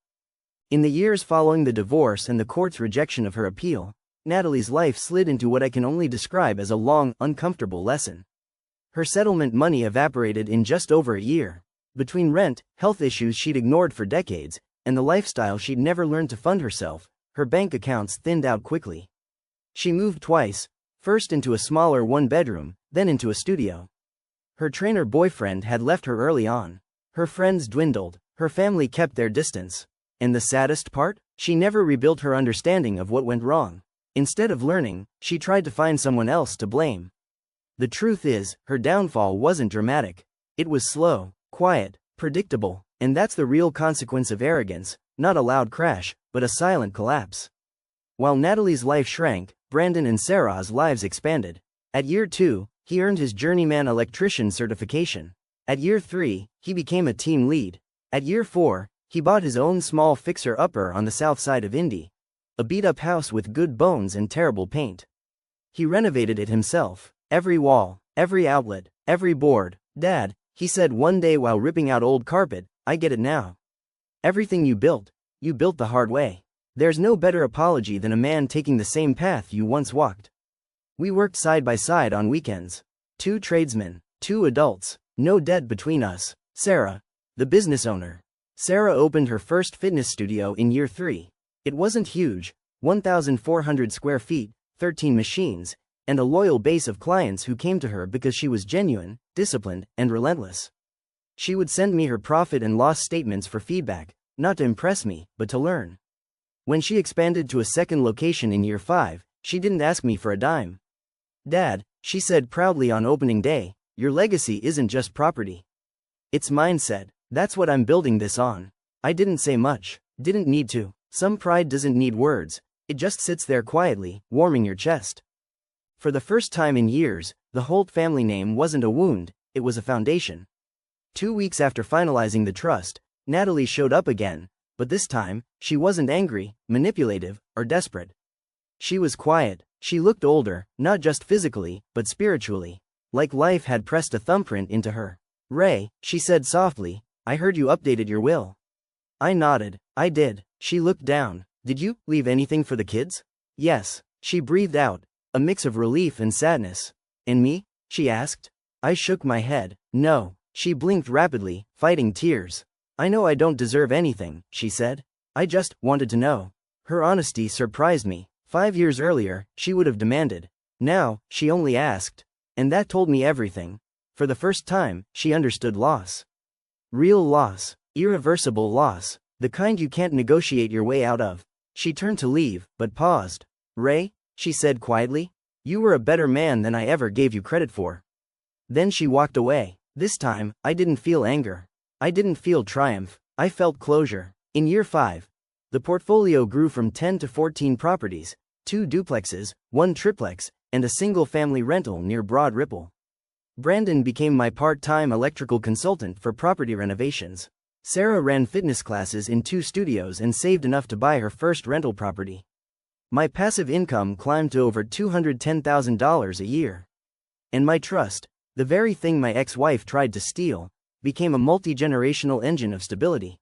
In the years following the divorce and the court's rejection of her appeal, Natalie's life slid into what I can only describe as a long, uncomfortable lesson. Her settlement money evaporated in just over a year. Between rent, health issues she'd ignored for decades, and the lifestyle she'd never learned to fund herself, her bank accounts thinned out quickly. She moved twice, first into a smaller one-bedroom, then into a studio. Her trainer boyfriend had left her early on. Her friends dwindled, her family kept their distance. And the saddest part? She never rebuilt her understanding of what went wrong. Instead of learning, she tried to find someone else to blame. The truth is, her downfall wasn't dramatic. It was slow, quiet, predictable, and that's the real consequence of arrogance, not a loud crash, but a silent collapse. While Natalie's life shrank, Brandon and Sarah's lives expanded. At year 2, he earned his journeyman electrician certification. At year 3, he became a team lead. At year 4, he bought his own small fixer-upper on the south side of Indy. A beat-up house with good bones and terrible paint. He renovated it himself. Every wall, every outlet, every board. Dad, he said one day while ripping out old carpet, I get it now. Everything you built the hard way. There's no better apology than a man taking the same path you once walked. We worked side by side on weekends. 2 tradesmen, 2 adults, no debt between us. Sarah, the business owner. Sarah opened her first fitness studio in year 3. It wasn't huge, 1,400 square feet, 13 machines, and a loyal base of clients who came to her because she was genuine, disciplined, and relentless. She would send me her profit and loss statements for feedback, not to impress me, but to learn. When she expanded to a second location in year 5, she didn't ask me for a dime. Dad, she said proudly on opening day, your legacy isn't just property. It's mindset. That's what I'm building this on. I didn't say much, didn't need to. Some pride doesn't need words, it just sits there quietly, warming your chest. For the first time in years, the Holt family name wasn't a wound, it was a foundation. 2 weeks after finalizing the trust, Natalie showed up again, but this time, she wasn't angry, manipulative, or desperate. She was quiet. She looked older, not just physically, but spiritually. Like life had pressed a thumbprint into her. Ray, she said softly, I heard you updated your will. I nodded. I did. She looked down. Did you leave anything for the kids? Yes, she breathed out, a mix of relief and sadness. And me? She asked. I shook my head. No, she blinked rapidly, fighting tears. I know I don't deserve anything, she said. I just wanted to know. Her honesty surprised me. 5 years earlier, she would have demanded. Now, she only asked. And that told me everything. For the first time, she understood loss. Real loss. Irreversible loss. The kind you can't negotiate your way out of. She turned to leave, but paused. Ray, she said quietly, you were a better man than I ever gave you credit for. Then she walked away. This time, I didn't feel anger. I didn't feel triumph. I felt closure. In year 5, the portfolio grew from 10 to 14 properties, 2 duplexes, 1 triplex, and a single-family rental near Broad Ripple. Brandon became my part-time electrical consultant for property renovations. Sarah ran fitness classes in 2 studios and saved enough to buy her first rental property. My passive income climbed to over $210,000 a year. And my trust, the very thing my ex-wife tried to steal, became a multi-generational engine of stability.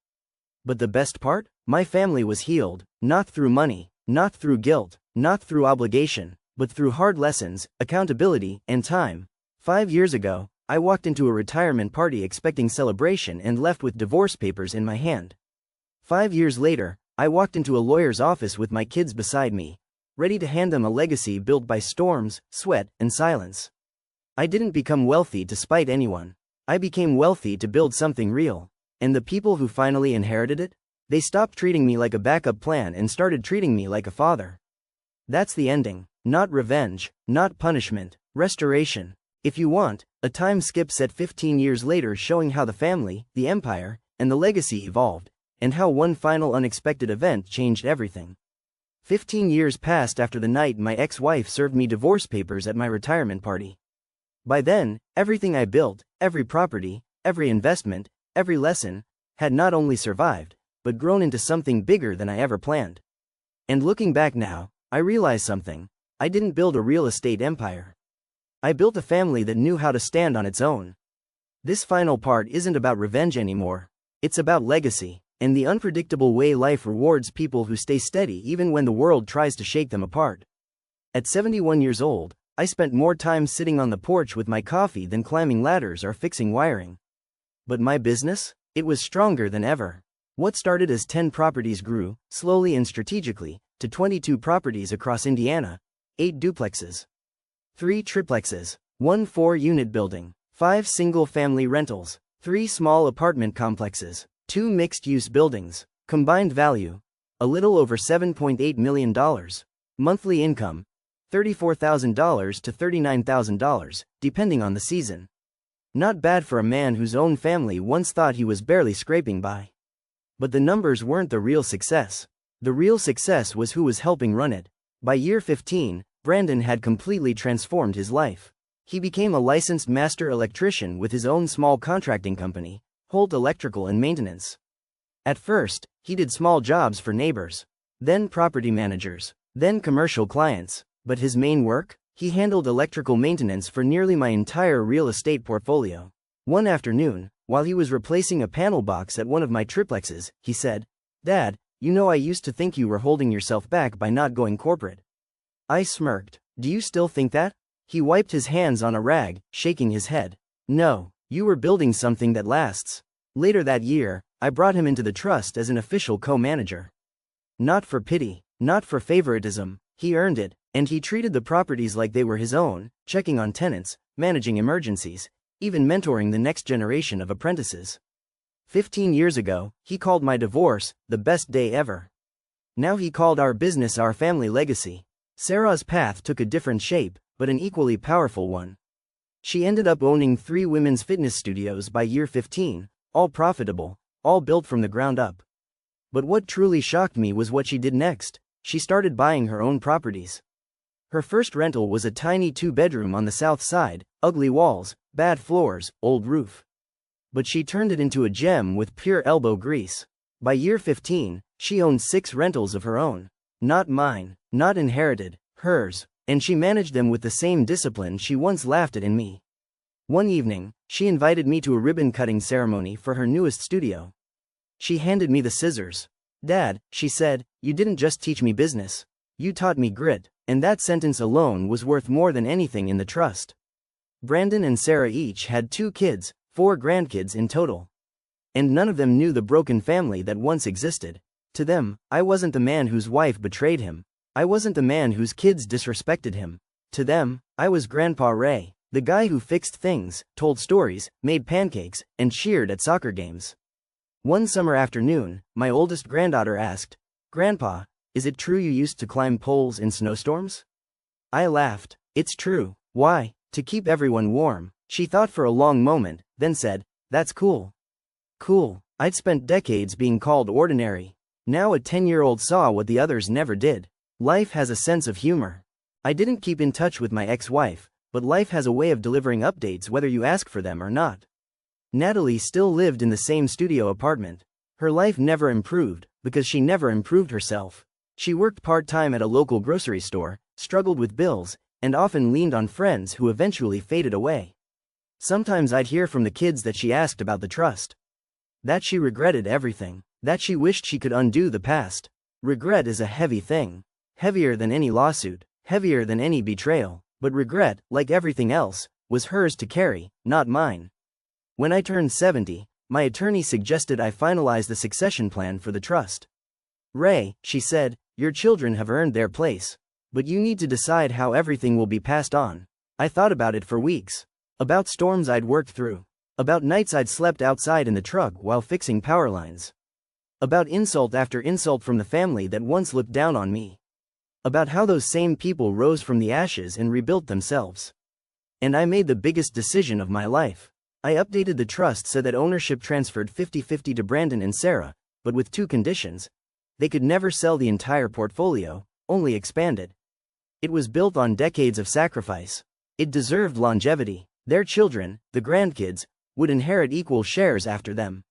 But the best part? My family was healed, not through money, not through guilt, not through obligation, but through hard lessons, accountability, and time. 5 years ago, I walked into a retirement party expecting celebration and left with divorce papers in my hand. 5 years later, I walked into a lawyer's office with my kids beside me, ready to hand them a legacy built by storms, sweat, and silence. I didn't become wealthy to spite anyone. I became wealthy to build something real. And the people who finally inherited it? They stopped treating me like a backup plan and started treating me like a father. That's the ending. Not revenge, not punishment, restoration. If you want, a time skip set 15 years later showing how the family, the empire, and the legacy evolved, and how one final unexpected event changed everything. 15 years passed after the night my ex-wife served me divorce papers at my retirement party. By then, everything I built, every property, every investment, every lesson, had not only survived, but grown into something bigger than I ever planned. And looking back now, I realize something. I didn't build a real estate empire. I built a family that knew how to stand on its own. This final part isn't about revenge anymore. It's about legacy, and the unpredictable way life rewards people who stay steady even when the world tries to shake them apart. At 71 years old, I spent more time sitting on the porch with my coffee than climbing ladders or fixing wiring. But my business? It was stronger than ever. What started as 10 properties grew, slowly and strategically, to 22 properties across Indiana, 8 duplexes, 3 triplexes, 1 4-unit building, 5 single-family rentals, 3 small apartment complexes, 2 mixed-use buildings. Combined value, a little over $7.8 million. Monthly income, $34,000 to $39,000, depending on the season. Not bad for a man whose own family once thought he was barely scraping by. But the numbers weren't the real success. The real success was who was helping run it. By year 15, Brandon had completely transformed his life. He became a licensed master electrician with his own small contracting company, Holt Electrical and Maintenance. At first, he did small jobs for neighbors, then property managers, then commercial clients. But his main work? He handled electrical maintenance for nearly my entire real estate portfolio. One afternoon, while he was replacing a panel box at one of my triplexes, he said, "Dad, you know I used to think you were holding yourself back by not going corporate." I smirked. "Do you still think that?" He wiped his hands on a rag, shaking his head. "No, you were building something that lasts." Later that year, I brought him into the trust as an official co-manager. Not for pity, not for favoritism, he earned it, and he treated the properties like they were his own, checking on tenants, managing emergencies, even mentoring the next generation of apprentices. 15 years ago, he called my divorce the best day ever. Now he called our business our family legacy. Sarah's path took a different shape, but an equally powerful one. She ended up owning 3 women's fitness studios by year 15, all profitable, all built from the ground up. But what truly shocked me was what she did next. She started buying her own properties. Her first rental was a tiny 2-bedroom on the south side, ugly walls, bad floors, old roof. But she turned it into a gem with pure elbow grease. By year 15, she owned 6 rentals of her own. Not mine, not inherited, hers, and she managed them with the same discipline she once laughed at in me. One evening, she invited me to a ribbon-cutting ceremony for her newest studio. She handed me the scissors. Dad, she said, you didn't just teach me business. You taught me grit, and that sentence alone was worth more than anything in the trust. Brandon and Sarah each had 2 kids, 4 grandkids in total. And none of them knew the broken family that once existed. To them, I wasn't the man whose wife betrayed him. I wasn't the man whose kids disrespected him. To them, I was Grandpa Ray, the guy who fixed things, told stories, made pancakes, and cheered at soccer games. One summer afternoon, my oldest granddaughter asked, "Grandpa, is it true you used to climb poles in snowstorms?" I laughed. "It's true." "Why?" "To keep everyone warm." She thought for a long moment, then said, "That's cool." Cool. I'd spent decades being called ordinary. Now a 10-year-old saw what the others never did. Life has a sense of humor. I didn't keep in touch with my ex-wife, but life has a way of delivering updates whether you ask for them or not. Natalie still lived in the same studio apartment. Her life never improved, because she never improved herself. She worked part-time at a local grocery store, struggled with bills, and often leaned on friends who eventually faded away. Sometimes I'd hear from the kids that she asked about the trust. That she regretted everything. That she wished she could undo the past. Regret is a heavy thing. Heavier than any lawsuit. Heavier than any betrayal. But regret, like everything else, was hers to carry, not mine. When I turned 70, my attorney suggested I finalize the succession plan for the trust. "Ray," she said, "your children have earned their place. But you need to decide how everything will be passed on." I thought about it for weeks. About storms I'd worked through. About nights I'd slept outside in the truck while fixing power lines. About insult after insult from the family that once looked down on me. About how those same people rose from the ashes and rebuilt themselves. And I made the biggest decision of my life. I updated the trust so that ownership transferred 50-50 to Brandon and Sarah, but with 2 conditions. They could never sell the entire portfolio, only expand it. It was built on decades of sacrifice. It deserved longevity. Their children, the grandkids, would inherit equal shares after them.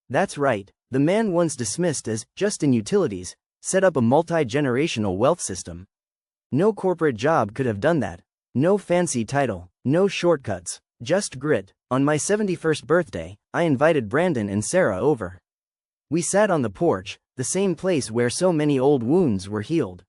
That's right, the man once dismissed as just in utilities, set up a multi-generational wealth system. No corporate job could have done that. No fancy title, no shortcuts, just grit. On my 71st birthday, I invited Brandon and Sarah over. We sat on the porch, the same place where so many old wounds were healed.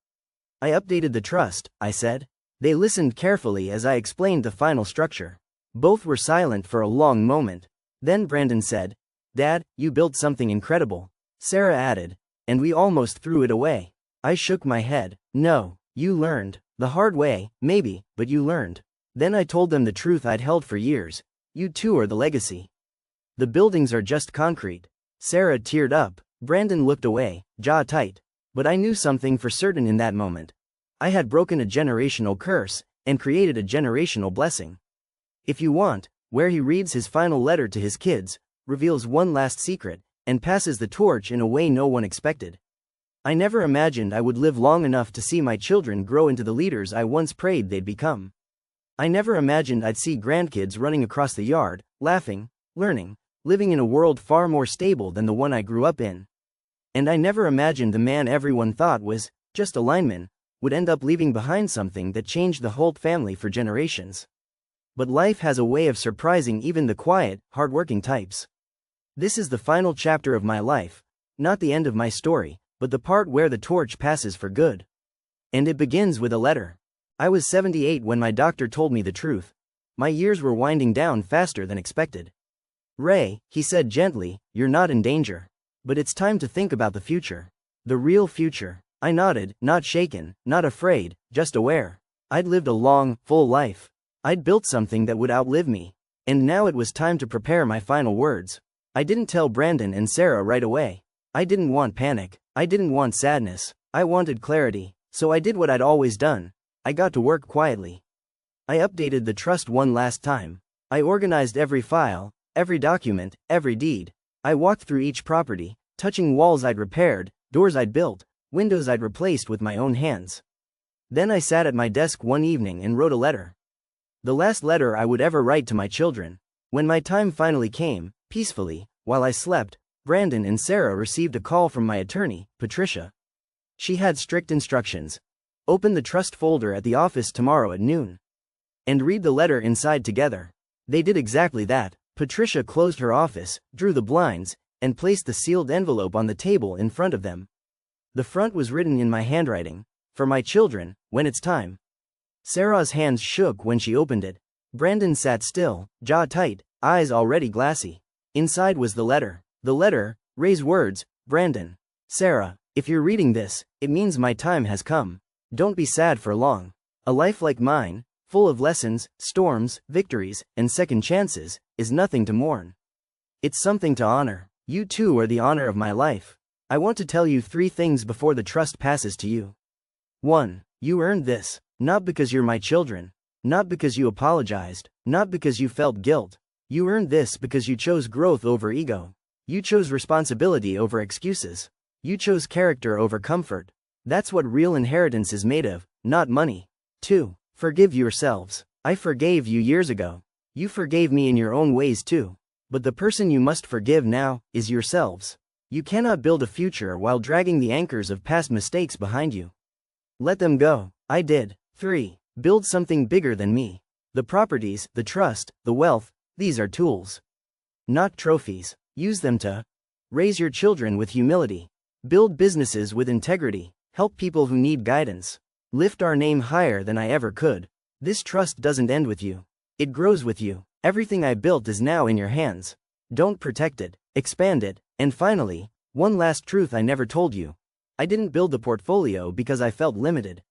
"I updated the trust," I said. They listened carefully as I explained the final structure. Both were silent for a long moment. Then Brandon said, "Dad, you built something incredible." Sarah added, "And we almost threw it away." I shook my head. "No, you learned. The hard way, maybe, but you learned." Then I told them the truth I'd held for years. You too are the legacy. The buildings are just concrete. Sarah teared up. Brandon looked away, jaw tight. But I knew something for certain in that moment. I had broken a generational curse, and created a generational blessing. If you want, where he reads his final letter to his kids, reveals one last secret, and passes the torch in a way no one expected. I never imagined I would live long enough to see my children grow into the leaders I once prayed they'd become. I never imagined I'd see grandkids running across the yard, laughing, learning, living in a world far more stable than the one I grew up in. And I never imagined the man everyone thought was just a lineman would end up leaving behind something that changed the Holt family for generations. But life has a way of surprising even the quiet, hardworking types. This is the final chapter of my life, not the end of my story, but the part where the torch passes for good. And it begins with a letter. I was 78 when my doctor told me the truth. My years were winding down faster than expected. "Ray," he said gently, "you're not in danger. But it's time to think about the future. The real future." I nodded, not shaken, not afraid, just aware. I'd lived a long, full life. I'd built something that would outlive me. And now it was time to prepare my final words. I didn't tell Brandon and Sarah right away. I didn't want panic. I didn't want sadness. I wanted clarity. So I did what I'd always done. I got to work quietly. I updated the trust one last time. I organized every file, every document, every deed. I walked through each property, touching walls I'd repaired, doors I'd built, windows I'd replaced with my own hands. Then I sat at my desk one evening and wrote a letter. The last letter I would ever write to my children. When my time finally came, peacefully, while I slept, Brandon and Sarah received a call from my attorney, Patricia. She had strict instructions. Open the trust folder at the office tomorrow at noon. And read the letter inside together. They did exactly that. Patricia closed her office, drew the blinds, and placed the sealed envelope on the table in front of them. The front was written in my handwriting, "For my children, when it's time." Sarah's hands shook when she opened it. Brandon sat still, jaw tight, eyes already glassy. Inside was the letter. The letter, Ray's words, "Brandon. Sarah, if you're reading this, it means my time has come. Don't be sad for long. A life like mine, full of lessons, storms, victories, and second chances, is nothing to mourn. It's something to honor. You too are the honor of my life. I want to tell you 3 things before the trust passes to you. 1. You earned this, not because you're my children, not because you apologized, not because you felt guilt. You earned this because you chose growth over ego. You chose responsibility over excuses. You chose character over comfort. That's what real inheritance is made of, not money. 2. Forgive yourselves. I forgave you years ago. You forgave me in your own ways too. But the person you must forgive now is yourselves. You cannot build a future while dragging the anchors of past mistakes behind you. Let them go. I did. 3. Build something bigger than me. The properties, the trust, the wealth, these are tools, not trophies. Use them to raise your children with humility, build businesses with integrity, help people who need guidance, lift our name higher than I ever could. This trust doesn't end with you. It grows with you. Everything I built is now in your hands. Don't protect it, expand it. And finally, one last truth I never told you. I didn't build the portfolio because I felt limited.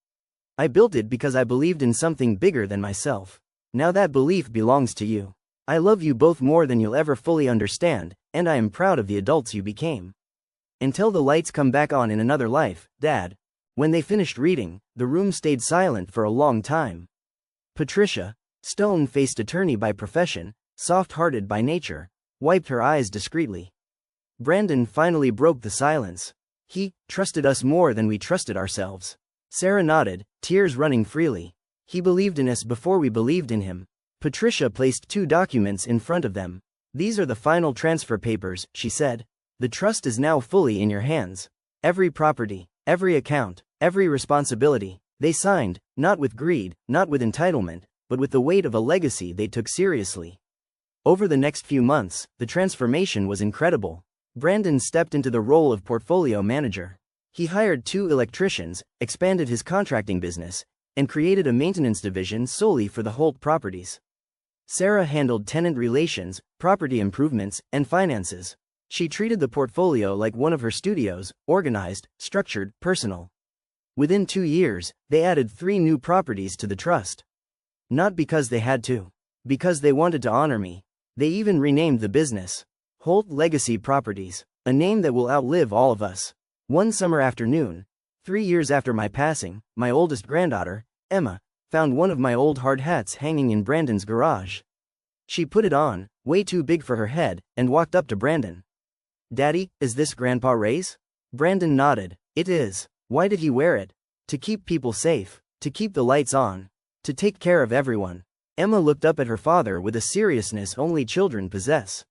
I built it because I believed in something bigger than myself. Now that belief belongs to you. I love you both more than you'll ever fully understand, and I am proud of the adults you became. Until the lights come back on in another life, Dad. When they finished reading, the room stayed silent for a long time. Patricia, stone-faced attorney by profession, soft-hearted by nature, wiped her eyes discreetly. Brandon finally broke the silence. He trusted us more than we trusted ourselves. Sarah nodded, tears running freely. He believed in us before we believed in him. Patricia placed 2 documents in front of them. These are the final transfer papers, she said. The trust is now fully in your hands. Every property, every account, every responsibility. They signed, not with greed, not with entitlement, but with the weight of a legacy they took seriously. Over the next few months, the transformation was incredible. Brandon stepped into the role of portfolio manager. He hired 2 electricians, expanded his contracting business, and created a maintenance division solely for the Holt properties. Sarah handled tenant relations, property improvements, and finances. She treated the portfolio like one of her studios, organized, structured, personal. Within 2 years, they added 3 new properties to the trust. Not because they had to. Because they wanted to honor me. They even renamed the business Holt Legacy Properties, a name that will outlive all of us. One summer afternoon, 3 years after my passing, my oldest granddaughter, Emma, found one of my old hard hats hanging in Brandon's garage. She put it on, way too big for her head, and walked up to Brandon. "Daddy, is this Grandpa Ray's?" Brandon nodded. "It is." "Why did he wear it?" "To keep people safe, to keep the lights on, to take care of everyone." Emma looked up at her father with a seriousness only children possess.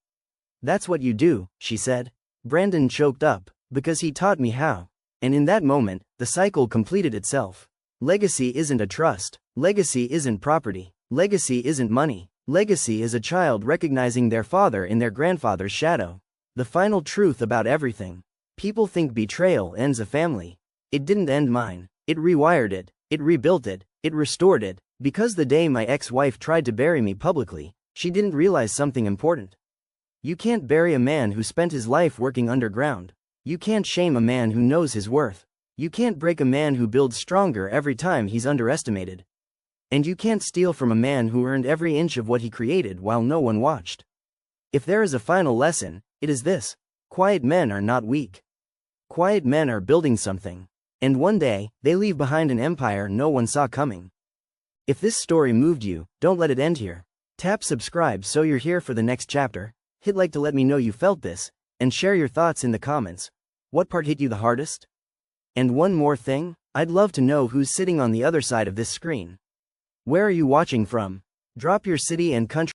"That's what you do," she said. Brandon choked up, "Because he taught me how." And in that moment, the cycle completed itself. Legacy isn't a trust. Legacy isn't property. Legacy isn't money. Legacy is a child recognizing their father in their grandfather's shadow. The final truth about everything. People think betrayal ends a family. It didn't end mine. It rewired it. It rebuilt it. It restored it. Because the day my ex-wife tried to bury me publicly, she didn't realize something important. You can't bury a man who spent his life working underground. You can't shame a man who knows his worth. You can't break a man who builds stronger every time he's underestimated. And you can't steal from a man who earned every inch of what he created while no one watched. If there is a final lesson, it is this: quiet men are not weak. Quiet men are building something. And one day, they leave behind an empire no one saw coming. If this story moved you, don't let it end here. Tap subscribe so you're here for the next chapter, hit like to let me know you felt this, and share your thoughts in the comments. What part hit you the hardest? And one more thing, I'd love to know who's sitting on the other side of this screen. Where are you watching from? Drop your city and country